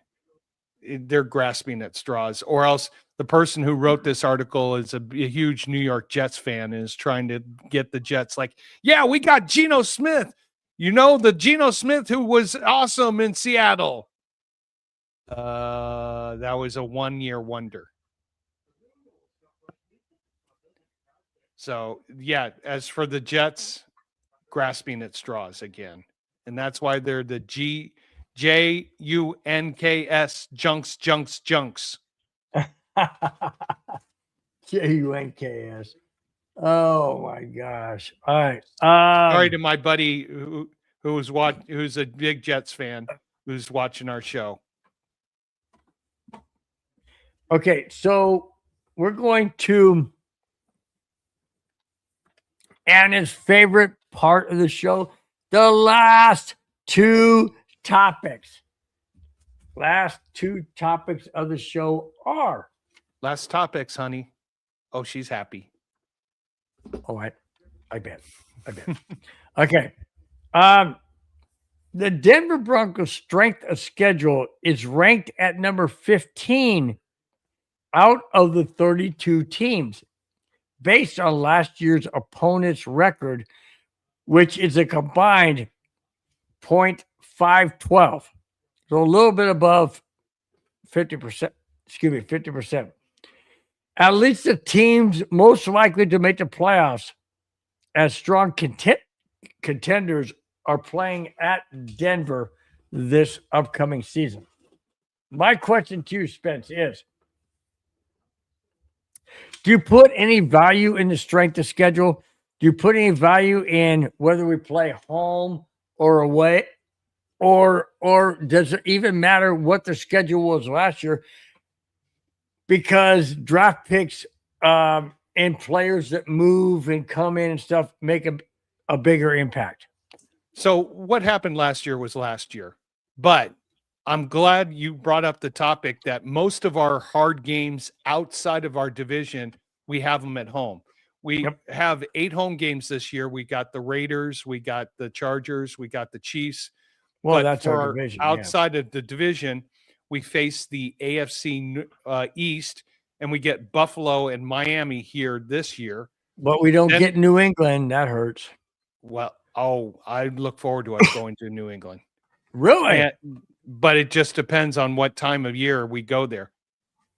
they're grasping at straws. Or else the person who wrote this article is a huge New York Jets fan and is trying to get the Jets like, yeah, we got Geno Smith. You know, the Geno Smith who was awesome in Seattle. That was a 1-year wonder. So, yeah, as for the Jets, grasping at straws again. And that's why they're the JUNKS junks. Junks. Oh my gosh! All right. Sorry to my buddy who's a big Jets fan who's watching our show. Okay, so we're going to Anna's favorite part of the show, the last two topics. Last two topics of the show are. Last topics, honey. Oh, she's happy. Oh, I bet. Okay. The Denver Broncos strength of schedule is ranked at number 15 out of the 32 teams based on last year's opponent's record, which is a combined .512. So a little bit above 50%. 50%. At least the teams most likely to make the playoffs as strong contenders are playing at Denver this upcoming season. My question to you, Spence, is do you put any value in the strength of schedule? Do you put any value in whether we play home or away? Or does it even matter what the schedule was last year? Because draft picks and players that move and come in and stuff make a bigger impact. So what happened last year was last year. But I'm glad you brought up the topic that most of our hard games outside of our division, we have them at home. We have 8 home games this year. We got the Raiders, we got the Chargers, we got the Chiefs. Well, but that's our division. Outside of the division, we face the AFC East, and we get Buffalo and Miami here this year. But we don't get New England. That hurts. Well, I look forward to us going to New England. Really? But it just depends on what time of year we go there.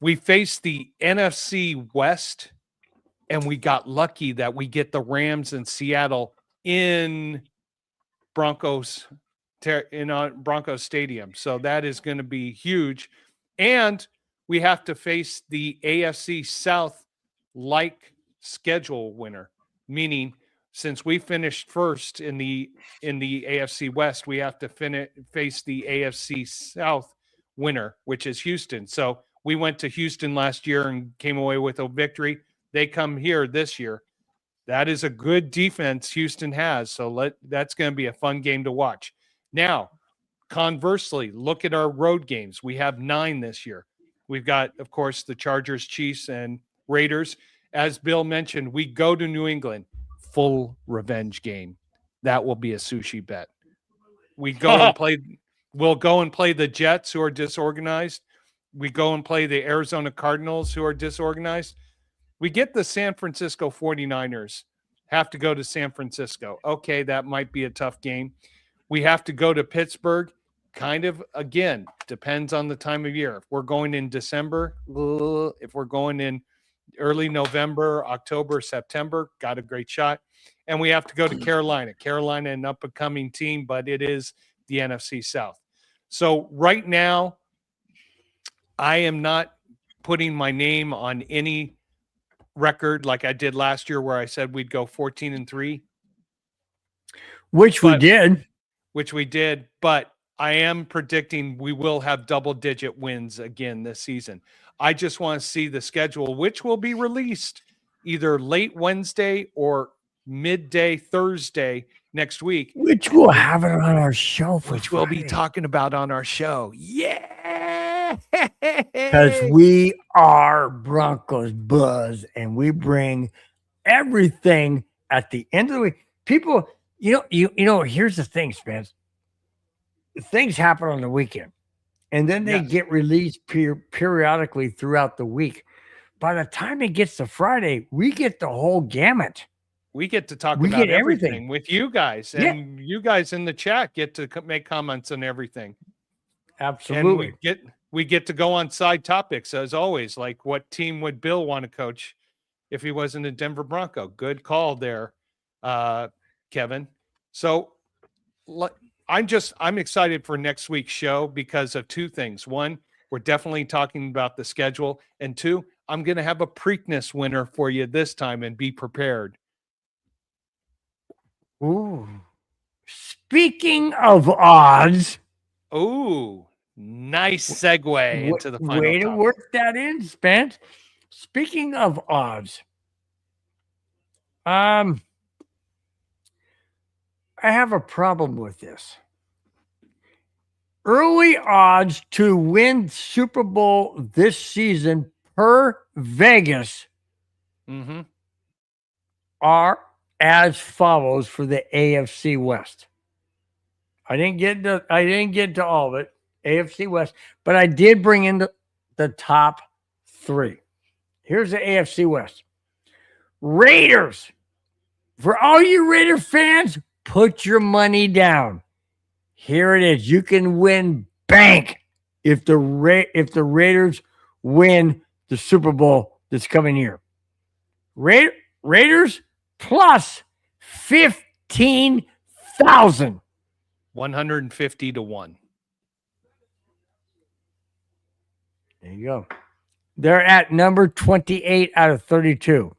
We face the NFC West, and we got lucky that we get the Rams in Seattle in Broncos Stadium. So that is going to be huge. And we have to face the AFC South like schedule winner, meaning since we finished first in the AFC West, we have to face the AFC South winner, which is Houston. So we went to Houston last year and came away with a victory. They come here this year. That is a good defense Houston has. So that's going to be a fun game to watch. Now, conversely, look at our road games. We have 9 this year. We've got, of course, the Chargers, Chiefs, and Raiders. As Bill mentioned, we go to New England. Full revenge game. That will be a sushi bet. We'll go and play the Jets, who are disorganized. We go and play the Arizona Cardinals, who are disorganized. We get the San Francisco 49ers. Have to go to San Francisco. Okay, that might be a tough game. We have to go to Pittsburgh. Kind of, again, depends on the time of year. If we're going in December, if we're going in early November, October, September, got a great shot. And we have to go to Carolina. Carolina, an up-and-coming team, but it is the NFC South. So right now, I am not putting my name on any record like I did last year where I said we'd go 14-3. Which we did, but I am predicting we will have double-digit wins again this season. I just want to see the schedule, which will be released either late Wednesday or midday Thursday next week. Which we'll have it on our show for Which we'll be talking about on our show. Yeah! Because we are Broncos Buzz, and we bring everything at the end of the week. People, you know, here's the thing, Spence. Things happen on the weekend. And then they get released periodically throughout the week. By the time it gets to Friday, we get the whole gamut. We get to talk about everything with you guys. And you guys in the chat get to make comments on everything. Absolutely. And we get to go on side topics, as always, like what team would Bill want to coach if he wasn't a Denver Bronco? Good call there, Kevin. So I'm excited for next week's show because of 2 things. One, We're definitely talking about the schedule. And 2, I'm going to have a Preakness winner for you this time, and be prepared. Ooh. Speaking of odds, Ooh, nice segue into the final way to topic. work that in, Spence. Speaking of odds, I have a problem with this. Early odds to win Super Bowl this season per Vegas Mm-hmm. are as follows for the AFC West. I didn't get to all of it, AFC West, but I did bring in the top 3. Here's the AFC West. Raiders. For all you Raider fans, put your money down. Here it is. You can win bank if the Raiders win the Super Bowl this coming year. Raiders plus 15,000. 150 to 1. There you go. They're at number 28 out of 32.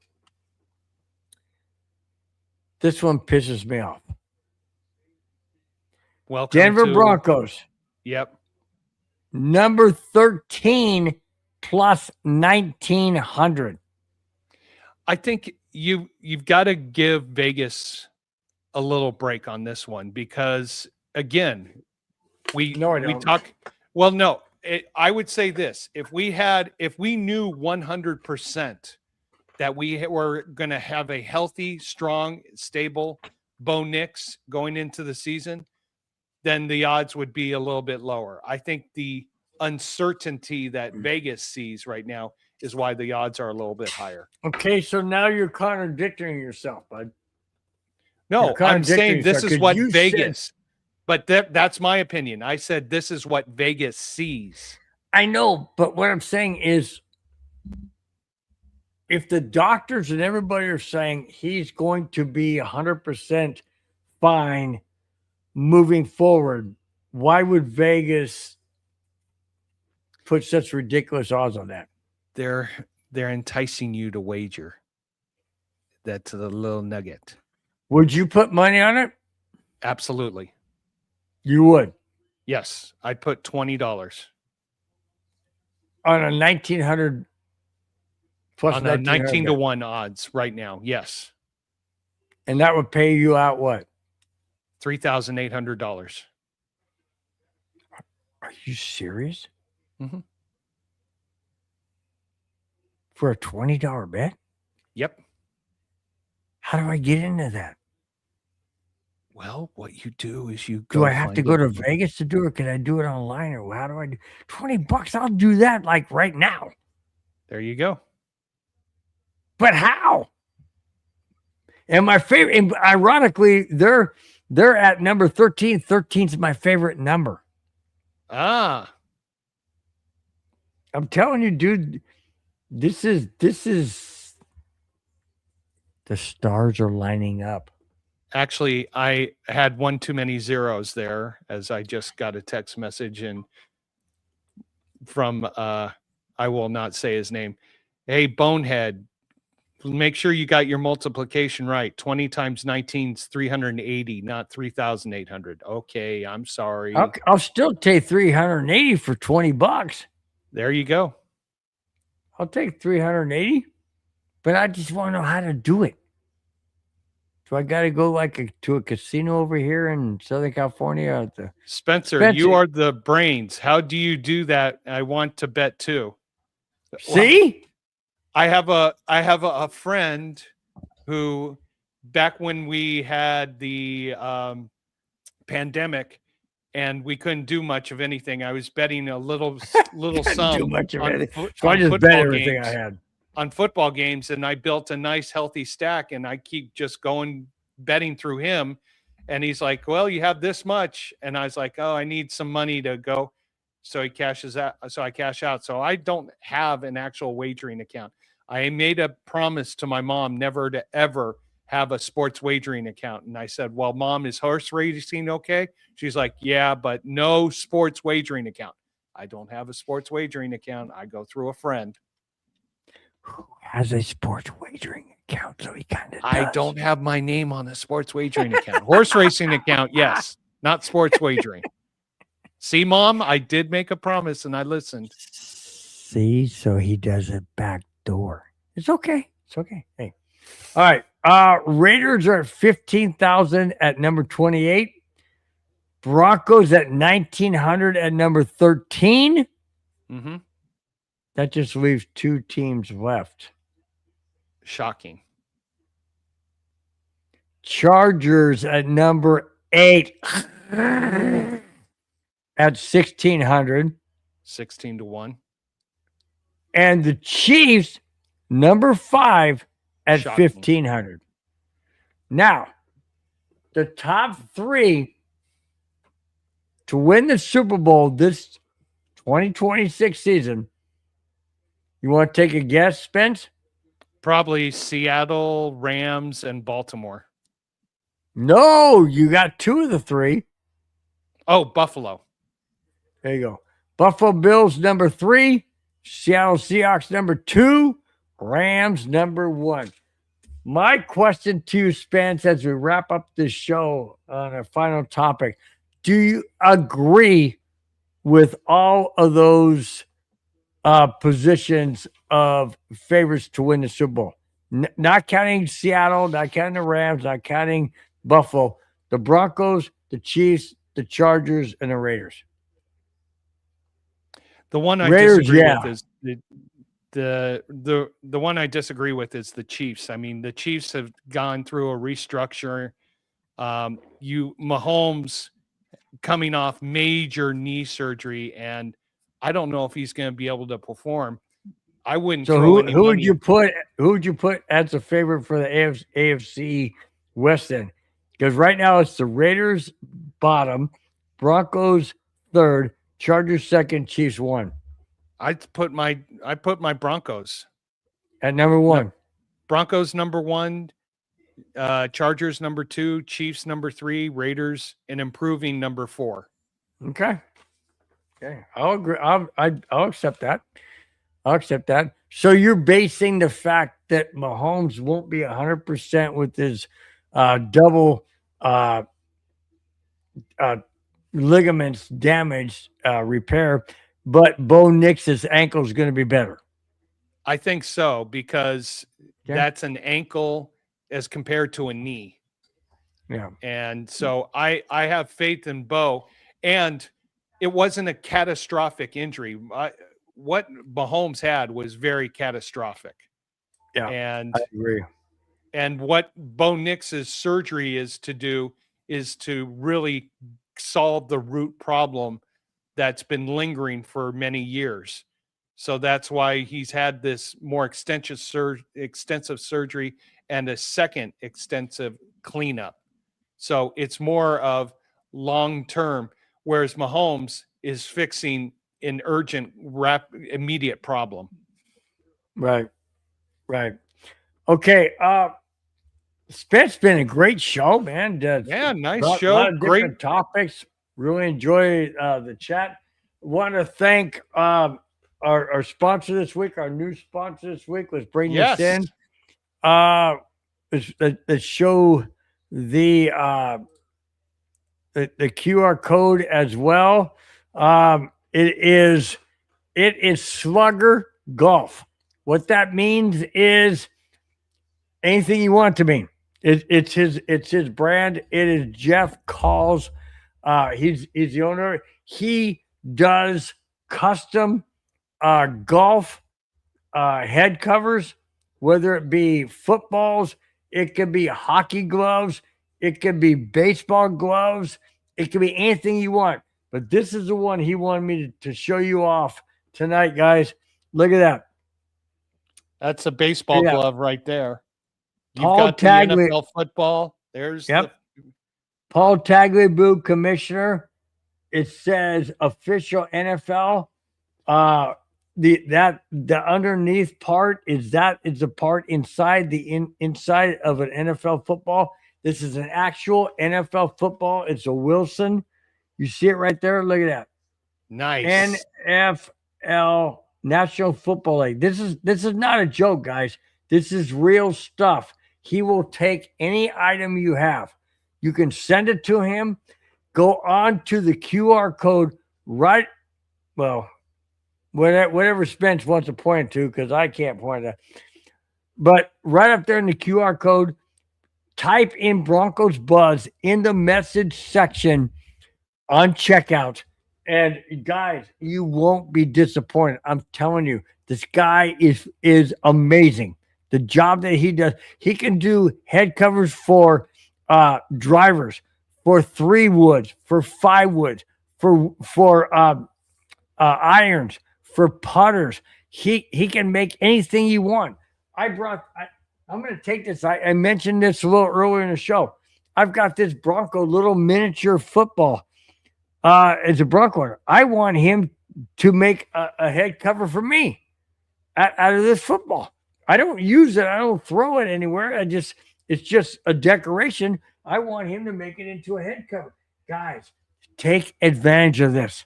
This one pisses me off. Welcome Denver to- Broncos, Yep. number 13 plus 1,900. I think you've got to give Vegas a little break on this one, because again, we talk. Well, no, I would say this: if we knew 100% that we were going to have a healthy, strong, stable Bo Nix going into the season, then the odds would be a little bit lower. I think the uncertainty that Vegas sees right now is why the odds are a little bit higher. Okay, so now you're contradicting yourself, bud. No, I'm saying this is what you Vegas, but that's my opinion. I said this is what Vegas sees. I know, but what I'm saying is, if the doctors and everybody are saying he's going to be 100% fine moving forward, why would Vegas put such ridiculous odds on that? They're enticing you to wager. That's the little nugget. Would you put money on it? Absolutely. You would. Yes, I'd put $20 On a 1,900 plus on a 19 to bet. 1 odds right now. Yes, And that would pay you out what? $3,800. Are you serious? Mhm. For a $20 bet? Yep. How do I get into that? Well, what you do is you Do I have to go to Vegas to do it? Can I do it online, or how do I do $20? I'll do that like right now. There you go. But how? And my favorite, and ironically, they're at number 13. 13 is my favorite number. Ah, I'm telling you, dude, this is the stars are lining up. actually, I had one too many zeros there, as I just got a text message and from I will not say his name. Hey, Bonehead, make sure you got your multiplication right. 20 times 19 is 380, not 3,800. Okay, I'm sorry. I'll still take 380 for $20. There you go. I'll take 380, but I just want to know how to do it. So I got to go to a casino over here in Southern California. Spencer, you are the brains. How do you do that? I want to bet too. See? I have a friend who, back when we had the pandemic and we couldn't do much of anything, I was betting a little sum Too much of on anything. fo- So I on just bet football everything games. I had. On football games, and I built a nice healthy stack, and I keep just going betting through him. And he's like, well, you have this much. And I was like, oh, I need some money to go. So he cashes out. So I cash out. So I don't have an actual wagering account. I made a promise to my mom never to ever have a sports wagering account. And I said, well, Mom, is horse racing okay? She's like, yeah, but no sports wagering account. I don't have a sports wagering account. I go through a friend. Who has a sports wagering account? So he kind of I don't have my name on a sports wagering account. Horse racing account, yes, not sports wagering. See, Mom, I did make a promise and I listened. See, so he does it back door. It's okay. It's okay. Hey. All right. Raiders are at 15,000 at number 28. Broncos at 1,900 at number 13. Mm-hmm. That just leaves two teams left. Shocking. Chargers at number 8 at 1,600. 16-1. And the Chiefs, number 5 at Shocking. 1,500. Now, the top 3 to win the Super Bowl this 2026 season. You want to take a guess, Spence? Probably Seattle, Rams, and Baltimore. No, you got 2 of the 3. Oh, Buffalo. There you go. Buffalo Bills, number 3. Seattle Seahawks, number 2. Rams, number 1. My question to you, Spence, as we wrap up this show on our final topic, do you agree with all of those positions of favorites to win the Super Bowl? Not counting Seattle, not counting the Rams, not counting Buffalo, the Broncos, the Chiefs, the Chargers, and the Raiders. The one I Raiders, disagree yeah. with is the one I disagree with is the Chiefs. I mean, the Chiefs have gone through a restructure. Mahomes coming off major knee surgery, and I don't know if he's going to be able to perform. I wouldn't. So throw who would you put as a favorite for the AFC West then? Because right now it's the Raiders bottom, Broncos third, Chargers second, Chiefs 1. I put my Broncos at number 1. Broncos number 1, Chargers number 2, Chiefs number 3, Raiders an improving number 4. Okay. I'll agree. I'll accept that. I'll accept that. So you're basing the fact that Mahomes won't be 100% with his double ligaments damaged repair, but Bo Nix's ankle is going to be better. I think so, because that's an ankle as compared to a knee. Yeah. And so I have faith in Bo, and it wasn't a catastrophic injury. What Mahomes had was very catastrophic. Yeah. And I agree. And what Bo Nix's surgery is to do is to really solve the root problem that's been lingering for many years. So that's why he's had this more extensive surgery and a second extensive cleanup. So it's more of long-term, whereas Mahomes is fixing an urgent, immediate problem. Right. Okay. Spence, been a great show, man. Nice show. A lot of different topics. Really enjoy the chat. Want to thank our sponsor this week, our new sponsor this week. Let's bring this in. Let's show the QR code as well. It is Slugger Golf. What that means is anything you want it to mean. It's his brand. It is Jeff Calls. He's the owner. He does custom golf head covers, whether it be footballs, it could be hockey gloves, it could be baseball gloves, it could be anything you want. But this is the one he wanted me to show you off tonight, guys. Look at that. That's a baseball glove right there. You've Paul got the NFL football. There's Paul Tagliabue, commissioner. It says official NFL. The underneath part is the part inside inside of an NFL football. This is an actual NFL football. It's a Wilson. You see it right there. Look at that. Nice. NFL National Football League. This is not a joke, guys. This is real stuff. He will take any item you have. You can send it to him. Go on to the QR code right. Well, whatever Spence wants to point to, because I can't point it. But right up there in the QR code, type in Broncos Buzz in the message section on checkout. And guys, you won't be disappointed. I'm telling you, this guy is amazing. The job that he does, he can do head covers for drivers, for 3 woods, for 5 woods, for irons, for putters. He can make anything you want. I'm going to take this. I mentioned this a little earlier in the show. I've got this Bronco little miniature football. It's a Bronco. I want him to make a head cover for me out of this football. I don't use it. I don't throw it anywhere. It's just a decoration. I want him to make it into a head cover. Guys, take advantage of this.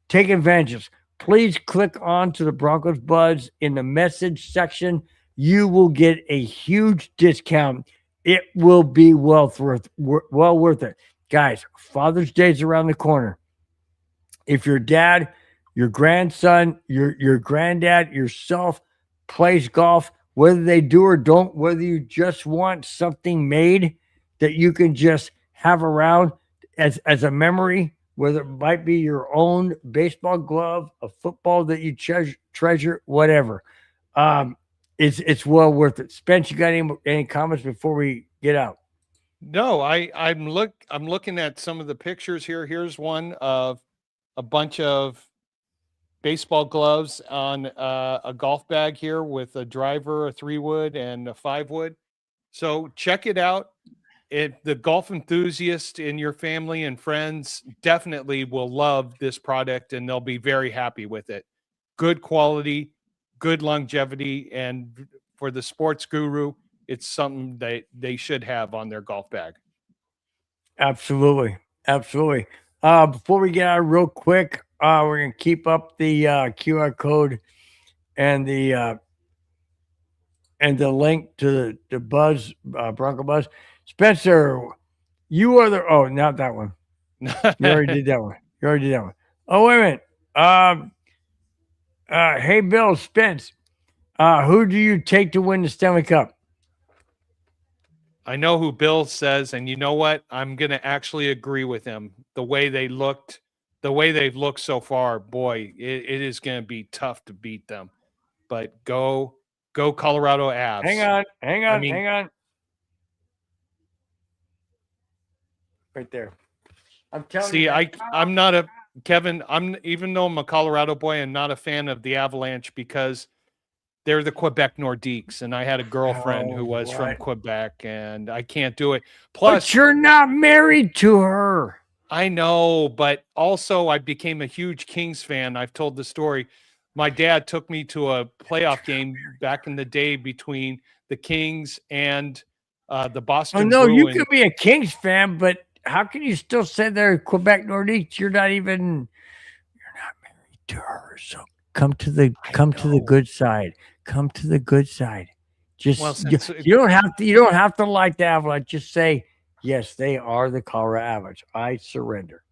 Take advantage of this. Please click on to the Broncos Buzz in the message section. You will get a huge discount. It will be well worth it. Guys, Father's Day is around the corner. If your dad, your grandson, your granddad, yourself plays golf, whether they do or don't, whether you just want something made that you can just have around as a memory, whether it might be your own baseball glove, a football that you treasure, whatever. It's well worth it. Spence, you got any comments before we get out? No, I'm looking at some of the pictures here. Here's one of a bunch of baseball gloves on a golf bag here with a driver, a 3-wood, and a 5-wood. So check it out. The golf enthusiast in your family and friends definitely will love this product, and they'll be very happy with it. Good quality, good longevity, and for the sports guru, it's something that they should have on their golf bag. Absolutely. Before we get out real quick, we're going to keep up the QR code and the link to the Buzz, Bronco Buzz. Spencer, you are the, not that one. You already did that one. Oh, wait a minute. Hey, Bill, Spence, who do you take to win the Stanley Cup? I know who Bill says, and you know what? I'm going to actually agree with him. The way they've looked so far, boy, it is going to be tough to beat them. But go Colorado Avs. Hang on. Right there. I'm telling you. See, I'm not a Kevin. Even though I'm a Colorado boy, I'm not a fan of the Avalanche because they're the Quebec Nordiques, and I had a girlfriend who was from Quebec, and I can't do it. Plus, but you're not married to her. I know, but also I became a huge Kings fan. I've told the story. My dad took me to a playoff game back in the day between the Kings and the Boston. Oh no, Bruins. you could be a Kings fan, but how can you still say they're Quebec Nordiques? You're not married to her. So come to the good side. Come to the good side. Just you don't have to like the Avalanche. Just say yes, they are the Colorado Avalanche. I surrender.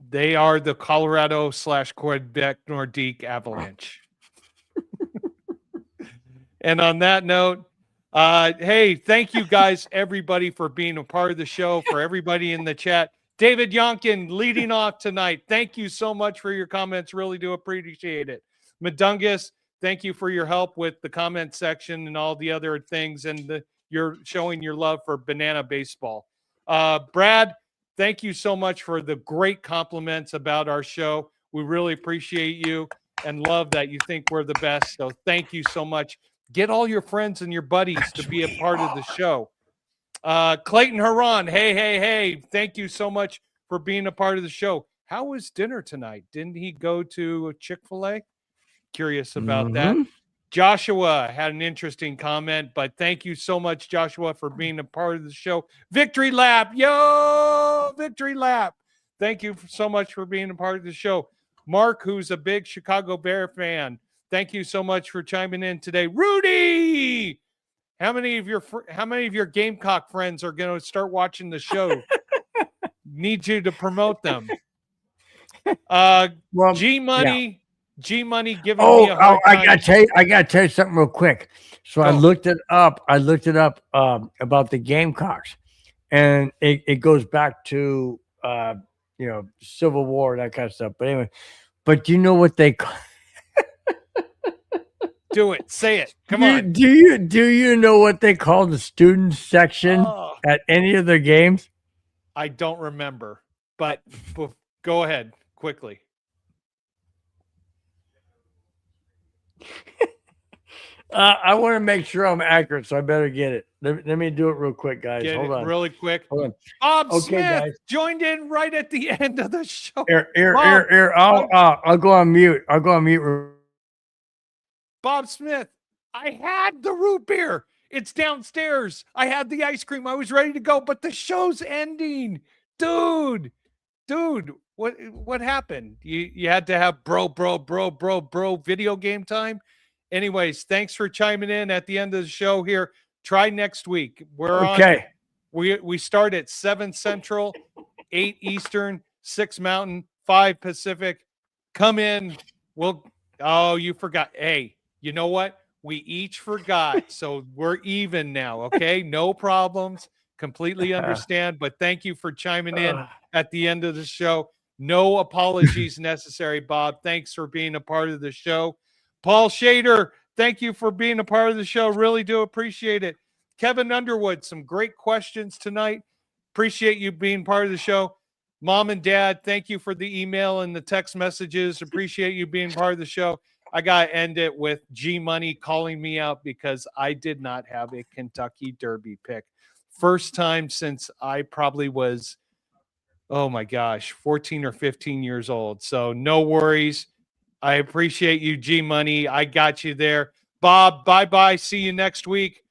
They are the Colorado / Quebec Nordique Avalanche. And on that note, hey, thank you guys, everybody, for being a part of the show, for everybody in the chat. David Yonkin leading off tonight. Thank you so much for your comments. Really do appreciate it. Madungus, thank you for your help with the comment section and all the other things, and you're showing your love for banana baseball. Brad, thank you so much for the great compliments about our show. We really appreciate you and love that you think we're the best. So thank you so much. Get all your friends and your buddies to be a part of the show. Clayton Huron, hey. Thank you so much for being a part of the show. How was dinner tonight? Didn't he go to Chick-fil-A? Curious about that. Joshua had an interesting comment, but thank you so much, Joshua, for being a part of the show. Victory Lap. Yo, Victory Lap. Thank you so much for being a part of the show. Mark, who's a big Chicago Bear fan. Thank you so much for chiming in today. Rudy, how many of your Gamecock friends are going to start watching the show? Need you to promote them. Well, G Money giving me a oh, hard I time. gotta tell you something real quick. So I Go. looked it up. About the Gamecocks, and it goes back to Civil War, that kind of stuff. But anyway, do you know what they call? Do it. Say it. Come on. Do you know what they call the student section at any of their games? I don't remember, but go ahead quickly. I want to make sure I'm accurate, so I better get it. Let me do it real quick, guys. Get Hold it on. really quick. Hold on. Bob Okay, Smith guys. joined in right at the end of the show. Here. I'll go on mute. Bob Smith, I had the root beer. It's downstairs. I had the ice cream. I was ready to go, but the show's ending. Dude, what happened? You had to have bro video game time? Anyways, thanks for chiming in at the end of the show here. Try next week. We're okay. We start at 7 Central, 8 Eastern, 6 Mountain, 5 Pacific. Come in. You forgot. Hey, you know what? We each forgot. So we're even now. Okay. No problems. Completely understand. But thank you for chiming in at the end of the show. No apologies necessary, Bob. Thanks for being a part of the show. Paul Shader, thank you for being a part of the show. Really do appreciate it. Kevin Underwood, some great questions tonight. Appreciate you being part of the show. Mom and Dad, thank you for the email and the text messages. Appreciate you being part of the show. I got to end it with G Money calling me out because I did not have a Kentucky Derby pick. First time since I probably was, 14 or 15 years old. So no worries. I appreciate you, G Money. I got you there. Bob, bye-bye. See you next week.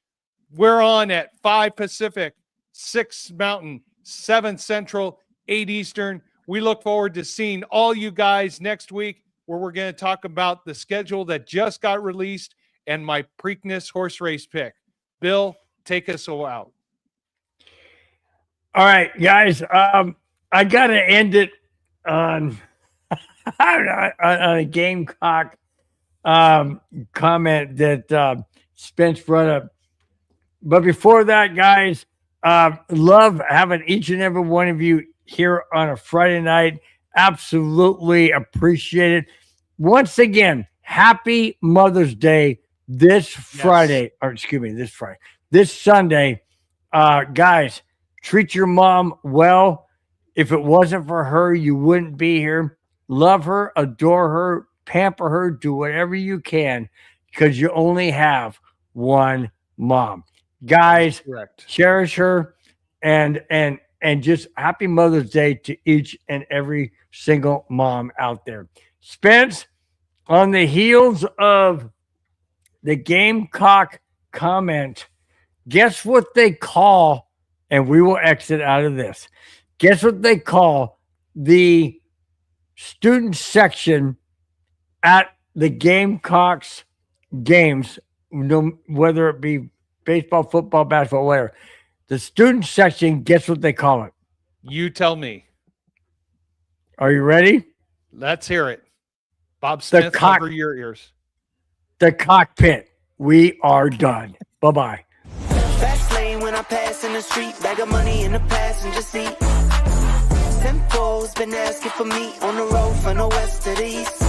We're on at 5 Pacific, 6 Mountain, 7 Central, 8 Eastern. We look forward to seeing all you guys next week, where we're going to talk about the schedule that just got released and my Preakness horse race pick. Bill, take us all out. All right, guys. I got to end it on a Gamecock comment that Spence brought up. But before that, guys, love having each and every one of you here on a Friday night. Absolutely appreciate it. Once again, happy Mother's Day this Friday, this Sunday. Guys, treat your mom well. If it wasn't for her, you wouldn't be here. Love her, adore her, pamper her, do whatever you can, because you only have one mom. Guys, cherish her, and just happy Mother's Day to each and every single mom out there. Spence, on the heels of the Gamecock comment, guess what they call, and we will exit out of this. Guess what they call the student section at the Gamecocks games, whether it be baseball, football, basketball, whatever. The student section, guess what they call it? You tell me. Are you ready? Let's hear it. Bob Smith, cover your ears. The cockpit. We are done. Bye-bye. Fast lane when I pass in the street, bag of money in the passenger seat. Tempo's been asking for me on the road from the west to the east.